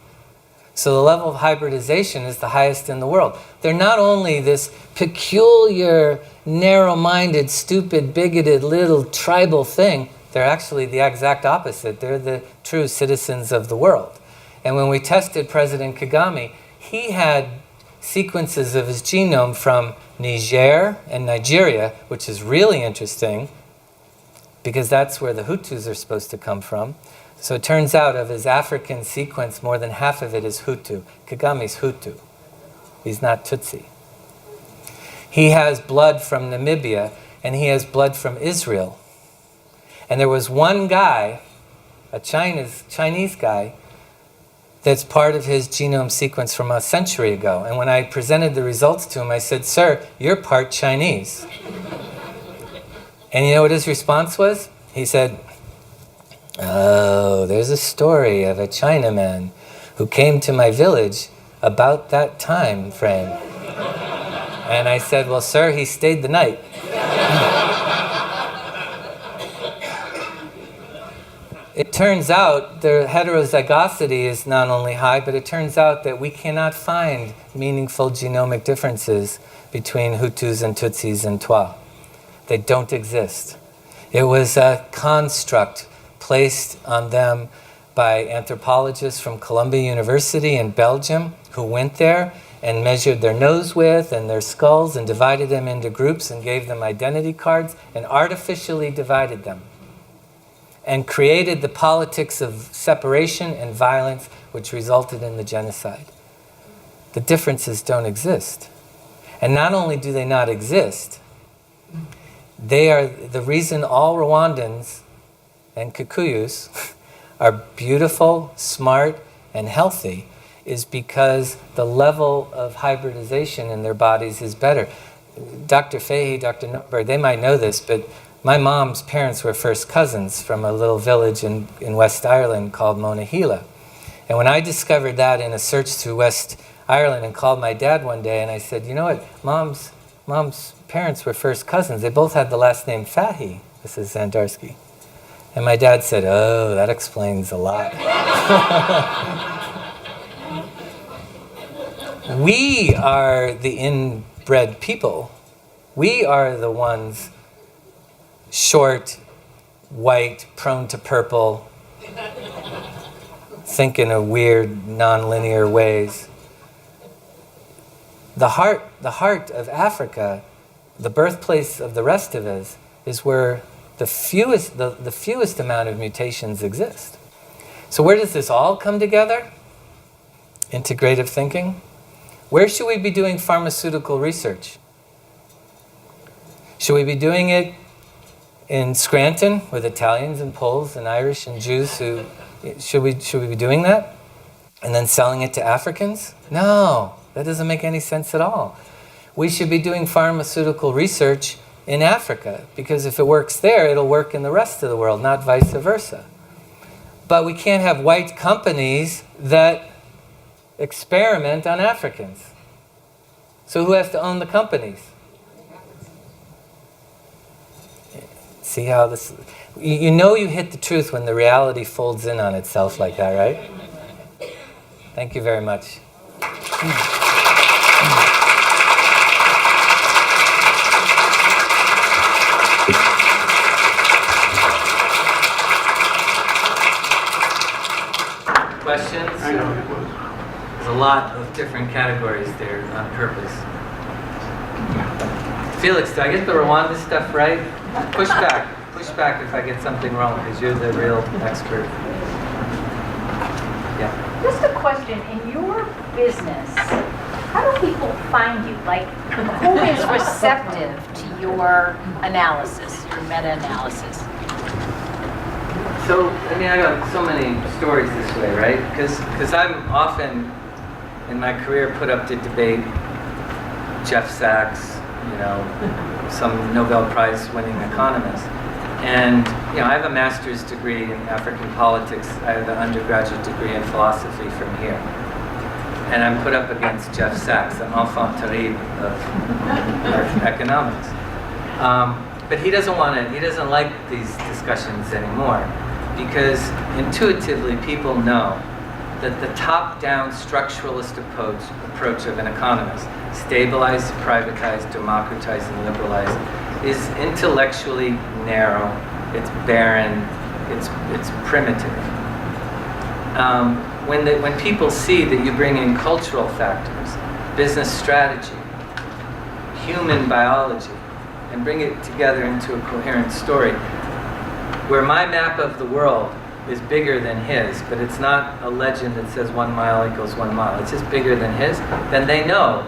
So the level of hybridization is the highest in the world. They're not only this peculiar, narrow-minded, stupid, bigoted, little tribal thing, they're actually the exact opposite. They're the true citizens of the world. And when we tested President Kagame, he had sequences of his genome from Niger and Nigeria, which is really interesting, because that's where the Hutus are supposed to come from. So it turns out of his African sequence, more than half of it is Hutu. Kagame's Hutu. He's not Tutsi. He has blood from Namibia, and he has blood from Israel. And there was one guy, a Chinese guy, that's part of his genome sequence from a century ago. And when I presented the results to him, I said, "Sir, you're part Chinese." And you know what his response was? He said, "Oh, there's a story of a Chinaman who came to my village about that time frame." And I said, "Well, sir, he stayed the night." It turns out the heterozygosity is not only high, but it turns out that we cannot find meaningful genomic differences between Hutus and Tutsis and Twa. They don't exist. It was a construct placed on them by anthropologists from Columbia University in Belgium who went there and measured their nose width and their skulls and divided them into groups and gave them identity cards and artificially divided them and created the politics of separation and violence which resulted in the genocide. The differences don't exist. And not only do they not exist, they are the reason all Rwandans and Kikuyus are beautiful, smart, and healthy is because the level of hybridization in their bodies is better. Dr. Fahey, Dr. Nordberg, they might know this, but my mom's parents were first cousins from a little village in West Ireland called Monaghan. And when I discovered that in a search through West Ireland and called my dad one day and I said, "You know what, mom's parents were first cousins. They both had the last name Fahey." This is Zandarsky. And my dad said, "Oh, that explains a lot." We are the inbred people. We are the ones short, white, prone to purple, think in a weird, non-linear ways. The heart of Africa, the birthplace of the rest of us, is where the fewest amount of mutations exist. So where does this all come together? Integrative thinking. Where should we be doing pharmaceutical research? Should we be doing it in Scranton with Italians and Poles and Irish and Jews who should we be doing that? And then selling it to Africans? No, that doesn't make any sense at all. We should be doing pharmaceutical research in Africa, because if it works there, it'll work in the rest of the world, not vice versa. But we can't have white companies that experiment on Africans. So who has to own the companies? See how this... You know you hit the truth when the reality folds in on itself like that, right? Thank you very much. Questions? I know it was. There's a lot of different categories there on purpose. Felix, did I get the Rwanda stuff right? Push back if I get something wrong, because you're the real expert. Yeah. Just a question, in your business, how do people find you? Like, who is receptive to your analysis, your meta-analysis? So I mean, I got so many stories this way, right? Because I'm often, in my career, put up to debate Jeff Sachs, some Nobel Prize winning economist. And, I have a master's degree in African politics. I have an undergraduate degree in philosophy from here. And I'm put up against Jeff Sachs, the enfant terrible of economics. But he doesn't like these discussions anymore, because intuitively people know that the top-down structuralist approach of an economist, stabilize, privatize, democratize, and liberalize, is intellectually narrow, it's barren, it's primitive. When people see that you bring in cultural factors, business strategy, human biology, and bring it together into a coherent story, where my map of the world is bigger than his, but it's not a legend that says 1 mile equals 1 mile, it's just bigger than his, then they know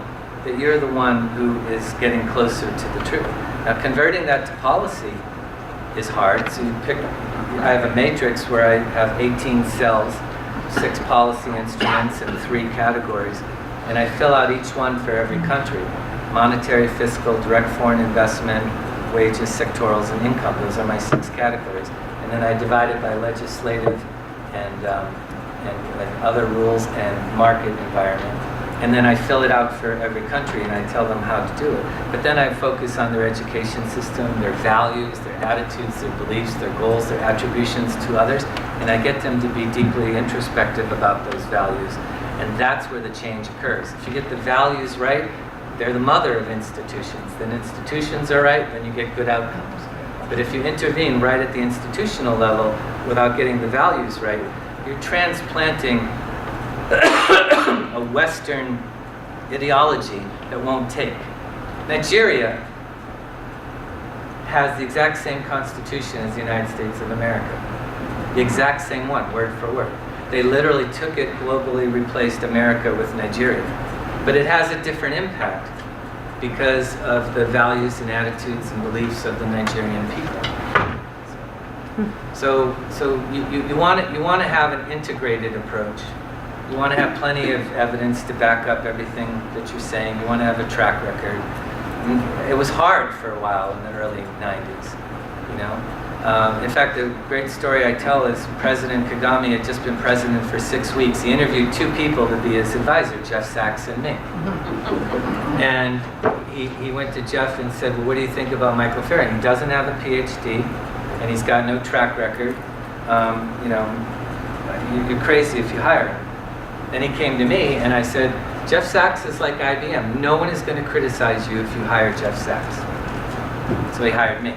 that you're the one who is getting closer to the truth. Now, converting that to policy is hard. So I have a matrix where I have 18 cells, 6 policy instruments, and 3 categories, and I fill out each one for every country: monetary, fiscal, direct foreign investment, wages, sectorals, and income. Those are my 6 categories. And then I divide it by legislative and other rules and market environment. And then I fill it out for every country, and I tell them how to do it. But then I focus on their education system, their values, their attitudes, their beliefs, their goals, their attributions to others, and I get them to be deeply introspective about those values. And that's where the change occurs. If you get the values right, they're the mother of institutions. Then institutions are right, then you get good outcomes. But if you intervene right at the institutional level without getting the values right, you're transplanting a Western ideology that won't take. Nigeria has the exact same constitution as the United States of America. The exact same one, word for word. They literally took it globally, replaced America with Nigeria. But it has a different impact because of the values and attitudes and beliefs of the Nigerian people. So you want to have an integrated approach. You want to have plenty of evidence to back up everything that you're saying. You want to have a track record. It was hard for a while in the early 90s, In fact, the great story I tell is President Kagame had just been president for 6 weeks. He interviewed 2 people to be his advisor, Jeff Sachs and me. And he went to Jeff and said, well, what do you think about Michael Fairbanks? He doesn't have a PhD, and he's got no track record. You're crazy if you hire him. Then he came to me, and I said, Jeff Sachs is like IBM. No one is going to criticize you if you hire Jeff Sachs. So he hired me.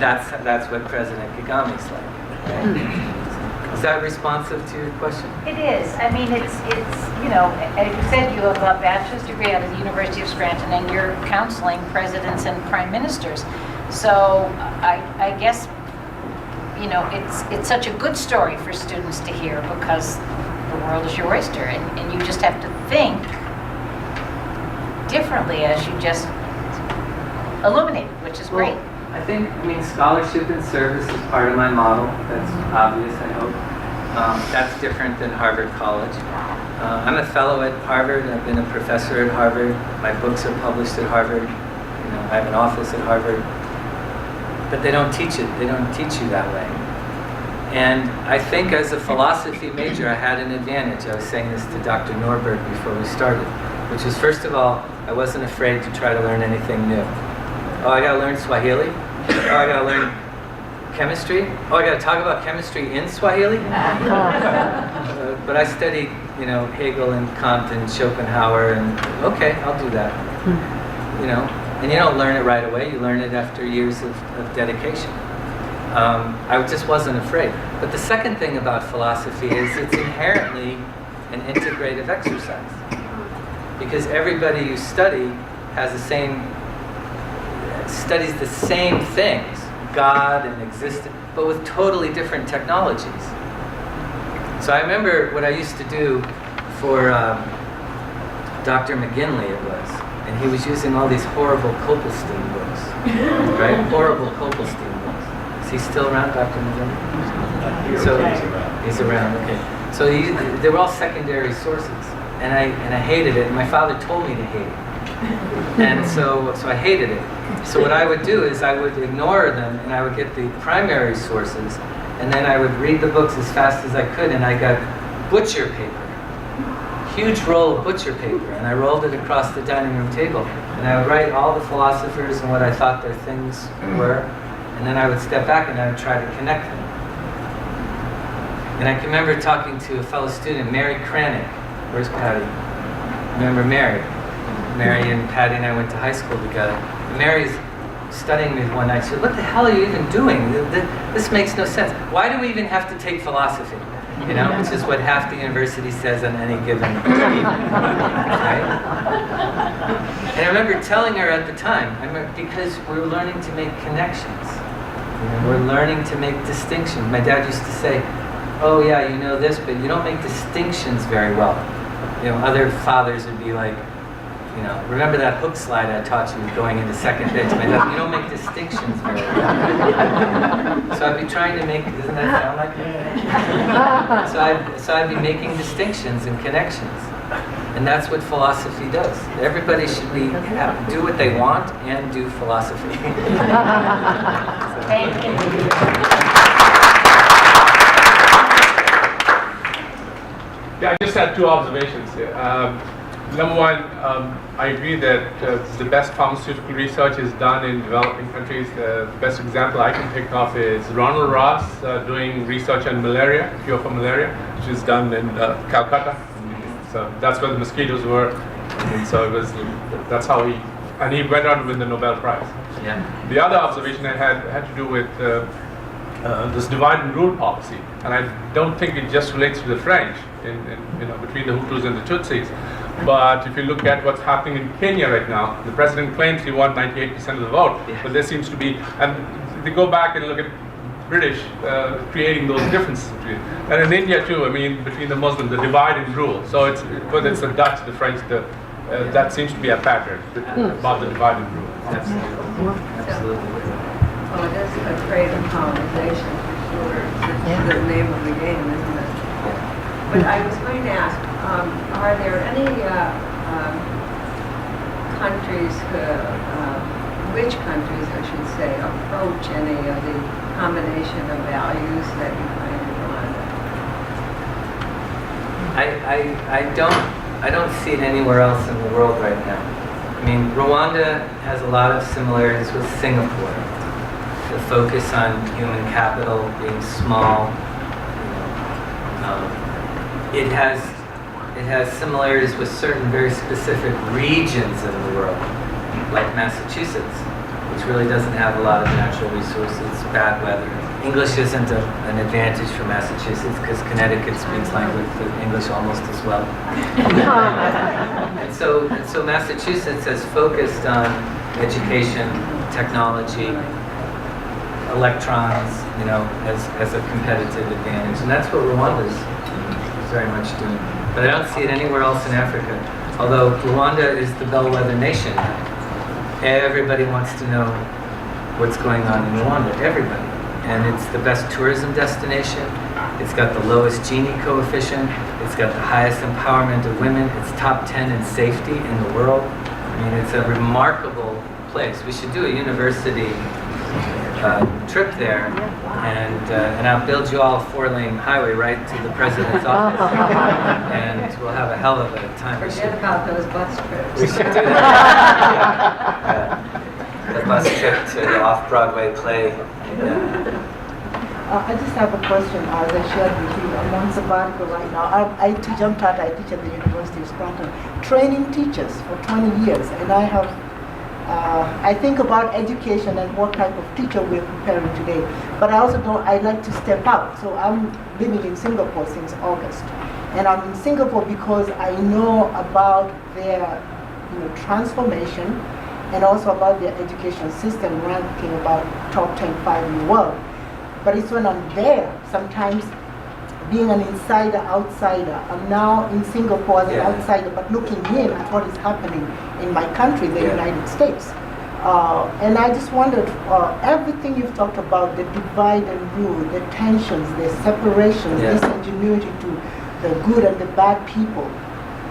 That's what President Kagame's like. Right? Is that responsive to your question? It is. I mean, it's as you said, you have a bachelor's degree out of the University of Scranton, and you're counseling presidents and prime ministers. So I guess, it's such a good story for students to hear, because the world is your oyster, and you just have to think differently as you just illuminate, which is great. I think, scholarship and service is part of my model. That's obvious, I hope. That's different than Harvard College. I'm a fellow at Harvard. I've been a professor at Harvard. My books are published at Harvard. I have an office at Harvard. But they don't teach it. They don't teach you that way. And I think as a philosophy major, I had an advantage. I was saying this to Dr. Norberg before we started, which is, first of all, I wasn't afraid to try to learn anything new. Oh, I gotta learn Swahili? Oh, I gotta learn chemistry? Oh, I gotta talk about chemistry in Swahili? But I studied, Hegel and Kant and Schopenhauer, and okay, I'll do that. And you don't learn it right away. You learn it after years of dedication. I just wasn't afraid. But the second thing about philosophy is it's inherently an integrative exercise. Because everybody you study studies the same things, God and existence, but with totally different technologies. So I remember what I used to do for Dr. McGinley, it was, and he was using all these horrible Kopelstein books, right? Horrible Kopelstein books. Is he still around, Dr. November? So he's around. Okay. So they were all secondary sources, and I hated it. And my father told me to hate it, and so I hated it. So what I would do is I would ignore them, and I would get the primary sources, and then I would read the books as fast as I could, and I got butcher paper, huge roll of butcher paper, and I rolled it across the dining room table, and I would write all the philosophers and what I thought their things were, and then I would step back and I would try to connect them. And I can remember talking to a fellow student, Mary Cranick. Where's Patty? Remember Mary? Mary and Patty and I went to high school together. And Mary's studying me one night. She said, "What the hell are you even doing? This makes no sense. Why do we even have to take philosophy?" You know, which is what half the university says on any given evening, right? And I remember telling her at the time, because we're learning to make connections. You know, we're learning to make distinctions. My dad used to say, "Oh yeah, you know this, but you don't make distinctions very well." You know, other fathers would be like, you know, remember that hook slide I taught you going into second base? My dad, you don't make distinctions very well. So I'd be trying to make, doesn't that sound like it? So I'd be making distinctions and connections. And that's what philosophy does. Everybody should do what they want and do philosophy. Thank you. Yeah, I just had two observations here. Number one, I agree that the best pharmaceutical research is done in developing countries. The best example I can think of is Ronald Ross doing research on malaria, cure for malaria, which is done in Calcutta. So that's where the mosquitoes were. And so that's how he went on to win the Nobel Prize. Yeah. The other observation I had to do with this divide and rule policy, and I don't think it just relates to the French, between the Hutus and the Tutsis. But if you look at what's happening in Kenya right now, the president claims he won 98% of the vote, but there seems to be, and they go back and look at British creating those differences between, and in India too. I mean, between the Muslims, the divide and rule. So it's whether it's the Dutch, the French, that seems to be a pattern about the divide and rule. Absolutely. Absolutely. Well, it is a trade of colonization for sure. It's the name of the game, isn't it? But I was going to ask, are there any countries, which countries, I should say, approach any of the combination of values that you find in Rwanda? I don't see it anywhere else in the world right now. I mean, Rwanda has a lot of similarities with Singapore. The focus on human capital being small. It has similarities with certain very specific regions in the world, like Massachusetts, which really doesn't have a lot of natural resources, bad weather. English isn't an advantage for Massachusetts because Connecticut speaks English almost as well. and so Massachusetts has focused on education, technology, electrons, as a competitive advantage, and that's what Rwanda's very much doing. But I don't see it anywhere else in Africa. Although Rwanda is the bellwether nation, everybody wants to know what's going on in Rwanda. Everybody. And it's the best tourism destination. It's got the lowest Gini coefficient. It's got the highest empowerment of women. It's top 10 in safety in the world. I mean, it's a remarkable place. We should do a university trip there, and I'll build you all a 4-lane highway right to the president's office, and we'll have a hell of a time. Forget about those bus trips. We should do that. The bus trip to the off-Broadway play. I just have a question as I shared with you. I'm on sabbatical right now. I teach at the University of Scranton, training teachers for 20 years, and I think about education and what type of teacher we're preparing today. But I also I like to step out. So I'm living in Singapore since August. And I'm in Singapore because I know about their transformation and also about their education system ranking about top 10-5 in the world. But it's when I'm there, sometimes being an insider, outsider. I'm now in Singapore as an outsider, but looking in at what is happening in my country, the United States. And I just wondered, everything you've talked about, the divide and rule, the tensions, the separations, Yeah. this ingenuity to the good and the bad people.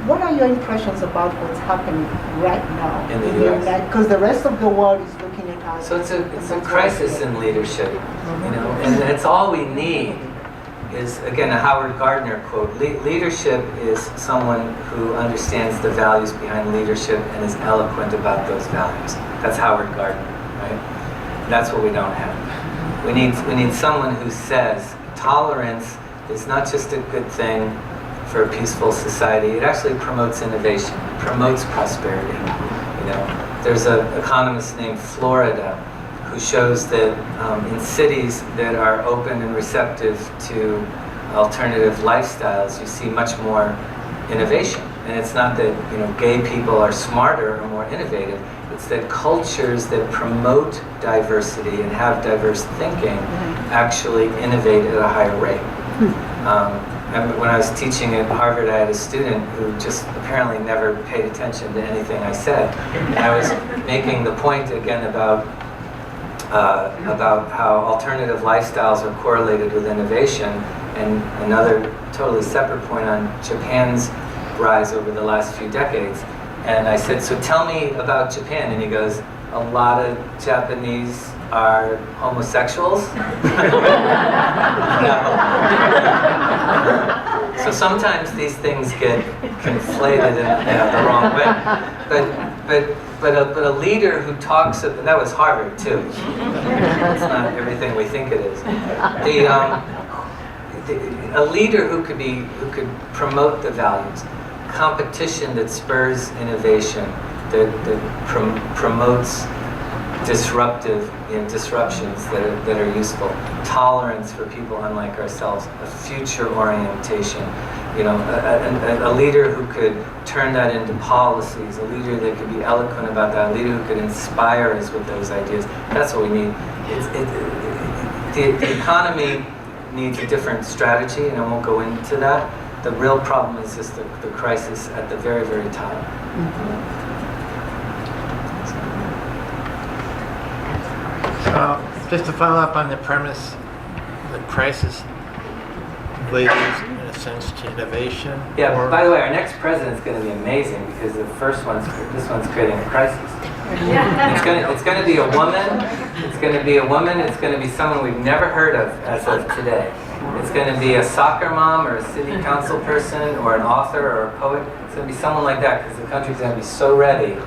What are your impressions about what's happening right now In the US? Because the rest of the world is looking at us. So it's a crisis in leadership, you know, and it's all we need is, again, a Howard Gardner quote. Leadership is someone who understands the values behind leadership and is eloquent about those values. That's Howard Gardner, right? That's what we don't have. We need someone who says tolerance is not just a good thing for a peaceful society. It actually promotes innovation, it promotes prosperity. You know, there's an economist named Florida who shows that in cities that are open and receptive to alternative lifestyles, you see much more innovation. And it's not that, you know, gay people are smarter or more innovative. It's that cultures that promote diversity and have diverse thinking actually innovate at a higher rate. And when I was teaching at Harvard, I had a student who just apparently never paid attention to anything I said. And I was making the point again about how alternative lifestyles are correlated with innovation, and another totally separate point on Japan's rise over the last few decades. And I said, so tell me about Japan. And he goes, a lot of Japanese are homosexuals. So sometimes these things get conflated in the wrong way. But a leader who talks, and that was Harvard too. It's not everything we think it is. A leader who could promote the values, competition that spurs innovation, that promotes disruptions that are useful, tolerance for people unlike ourselves, a future orientation. You know, a leader who could turn that into policies, a leader that could be eloquent about that, a leader who could inspire us with those ideas. That's what we need. The economy needs a different strategy, and I won't go into that. The real problem is just the crisis at the very, very top. Just to follow up on the premise, the crisis leads, in a sense, to innovation. Yeah, or by the way, our next president is going to be amazing because this one's creating a crisis. It's going to be a woman. It's going to be a woman. It's going to be someone we've never heard of as of today. It's going to be a soccer mom or a city council person or an author or a poet. It's going to be someone like that because the country's going to be so ready to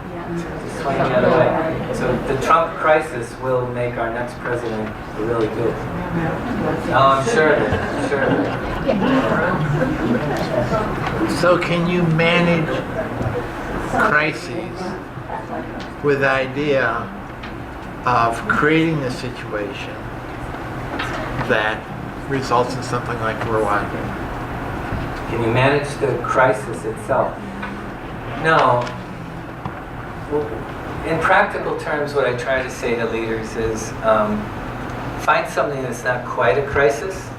swing the other way. So the Trump crisis will make our next president really good. Oh, I'm sure of it. I'm sure of it. So can you manage crises with the idea of creating a situation that results in something like Rwanda? Can you manage the crisis itself? No. In practical terms, what I try to say to leaders is find something that's not quite a crisis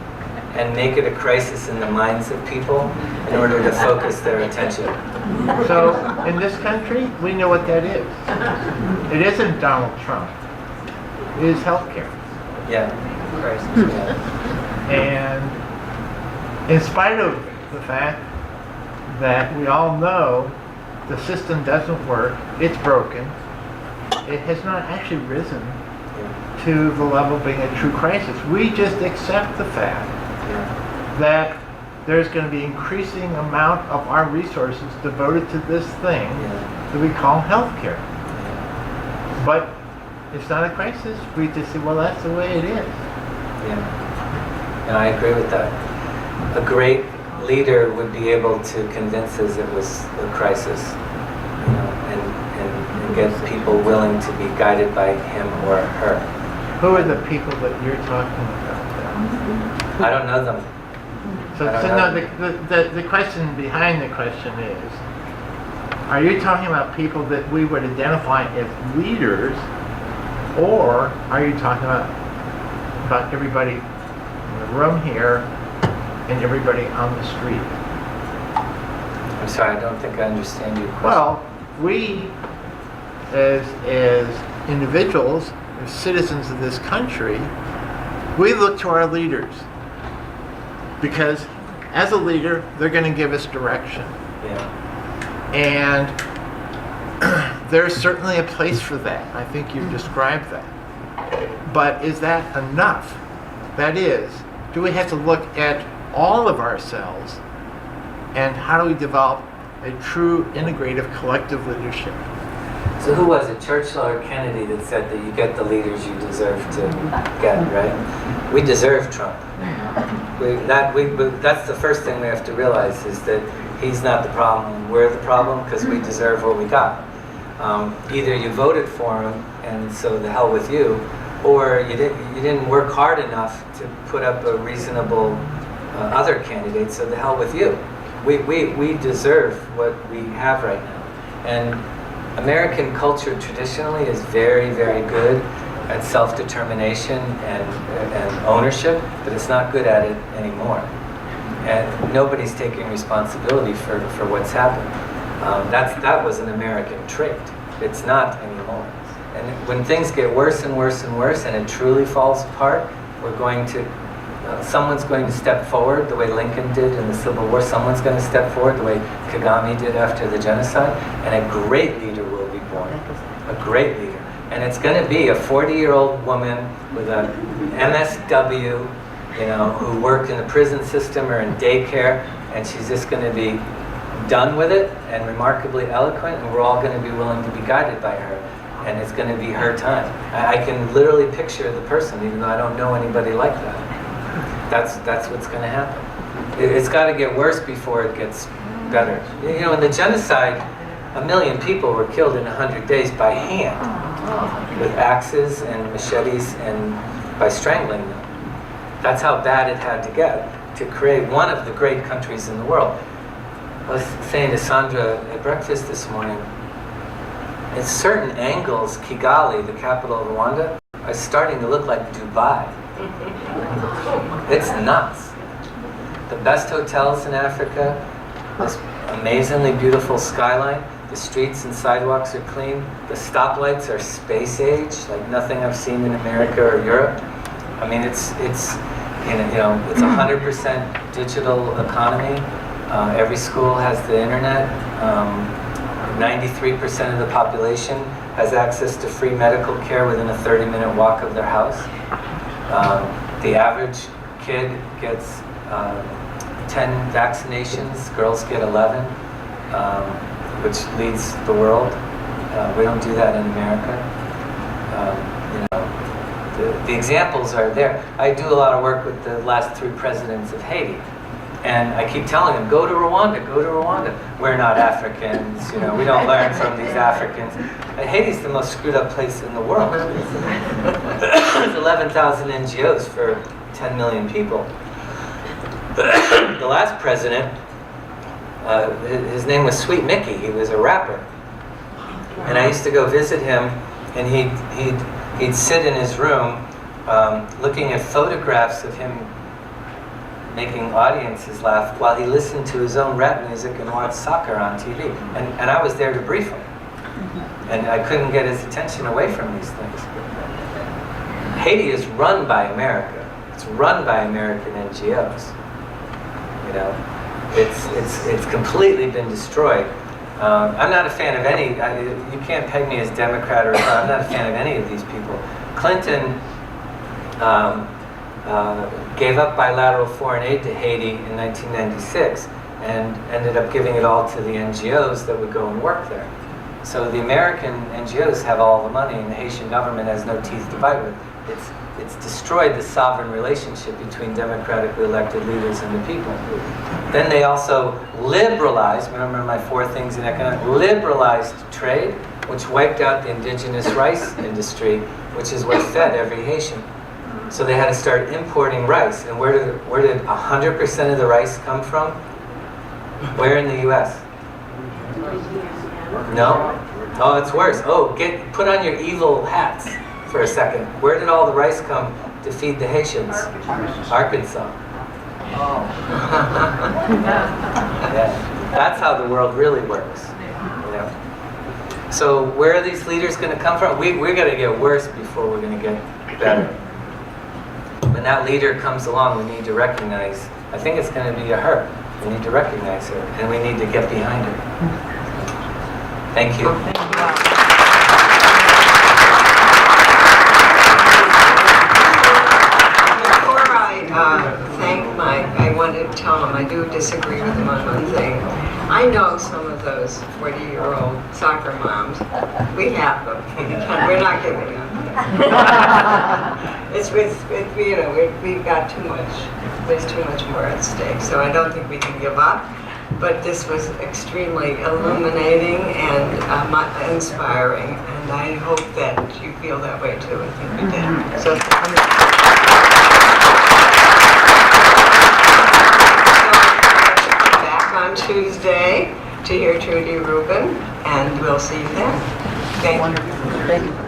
and make it a crisis in the minds of people in order to focus their attention. So in this country, we know what that is. It isn't Donald Trump. It is healthcare. Yeah, crisis. Yeah. And in spite of the fact that we all know the system doesn't work, it's broken, it has not actually risen to the level of being a true crisis. We just accept the fact that there's going to be increasing amount of our resources devoted to this thing that we call healthcare. But it's not a crisis. We just say, well, that's the way it is. Yeah. And I agree with that. A great leader would be able to convince us it was a crisis, you know, and get people willing to be guided by him or her. Who are the people that you're talking about? I don't know them. So no, the question behind the question is, are you talking about people that we would identify as leaders, or are you talking about everybody in the room here and everybody on the street? I'm sorry, I don't think I understand your question. Well, we as individuals, as citizens of this country, we look to our leaders. Because as a leader, they're going to give us direction. Yeah. And there's certainly a place for that. I think you've described that. But is that enough? That is, do we have to look at all of ourselves, and how do we develop a true integrative collective leadership? So who was it, Churchill or Kennedy, that said that you get the leaders you deserve to get, right? We deserve Trump. That's the first thing we have to realize, is that he's not the problem, we're the problem, because we deserve what we got. Either you voted for him, and so the hell with you, or you didn't work hard enough to put up a reasonable other candidate, so the hell with you. We deserve what we have right now. And American culture traditionally is very, very good at self-determination and ownership, but it's not good at it anymore. And nobody's taking responsibility for what's happened. That was an American trait. It's not anymore. And when things get worse and worse and worse, and it truly falls apart, someone's going to step forward the way Lincoln did in the Civil War. Someone's going to step forward the way Kagame did after the genocide, and a great leader will be born. A great leader. And it's going to be a 40-year-old woman with a MSW, who worked in the prison system or in daycare, and she's just going to be done with it and remarkably eloquent, and we're all going to be willing to be guided by her. And it's going to be her time. I can literally picture the person, even though I don't know anybody like that. That's what's going to happen. It's got to get worse before it gets better. In the genocide, 1 million people were killed in 100 days by hand, with axes and machetes and by strangling them. That's how bad it had to get to create one of the great countries in the world. I was saying to Sandra at breakfast this morning, at certain angles, Kigali, the capital of Rwanda, are starting to look like Dubai. It's nuts. The best hotels in Africa, this amazingly beautiful skyline, the streets and sidewalks are clean, the stoplights are space age, like nothing I've seen in America or Europe. I mean, it's 100% digital economy. Every school has the internet. 93% of the population has access to free medical care within a 30-minute walk of their house. The average kid gets 10 vaccinations, girls get 11, which leads the world. We don't do that in America. The examples are there. I do a lot of work with the last 3 presidents of Haiti. And I keep telling them, go to Rwanda, go to Rwanda. We're not Africans, we don't learn from these Africans. Haiti's the most screwed up place in the world. There's 11,000 NGOs for 10 million people. The last president, his name was Sweet Mickey. He was a rapper. And I used to go visit him, and he'd sit in his room looking at photographs of him making audiences laugh while he listened to his own rap music and watched soccer on TV. And I was there to brief him. And I couldn't get his attention away from these things. Haiti is run by America. It's run by American NGOs. It's completely been destroyed. I'm not a fan of any, you can't peg me as Democrat or I'm not a fan of any of these people. Clinton gave up bilateral foreign aid to Haiti in 1996 and ended up giving it all to the NGOs that would go and work there. So the American NGOs have all the money and the Haitian government has no teeth to bite with. It's destroyed the sovereign relationship between democratically elected leaders and the people. Then they also liberalized, remember my 4 things in economics, liberalized trade, which wiped out the indigenous rice industry, which is what fed every Haitian. So they had to start importing rice. And where did 100% of the rice come from? Where in the U.S.? No? Oh, it's worse. Oh, put on your evil hats for a second. Where did all the rice come to feed the Haitians? Arkansas. Yeah. That's how the world really works. So where are these leaders going to come from? We're going to get worse before we're going to get better. When that leader comes along, we need to recognize, I think it's going to be a her. We need to recognize her, and we need to get behind her. Thank you. Before I thank Mike, I want to tell him I do disagree with him on one thing. I know some of those 40-year-old soccer moms. We have them. We're not giving up. It's with we've got too much. There's too much more at stake. So I don't think we can give up. But this was extremely illuminating and inspiring, and I hope that you feel that way too. I think we did. So. On Tuesday to hear Trudy Rubin, and we'll see you then. Thank you. Thank you.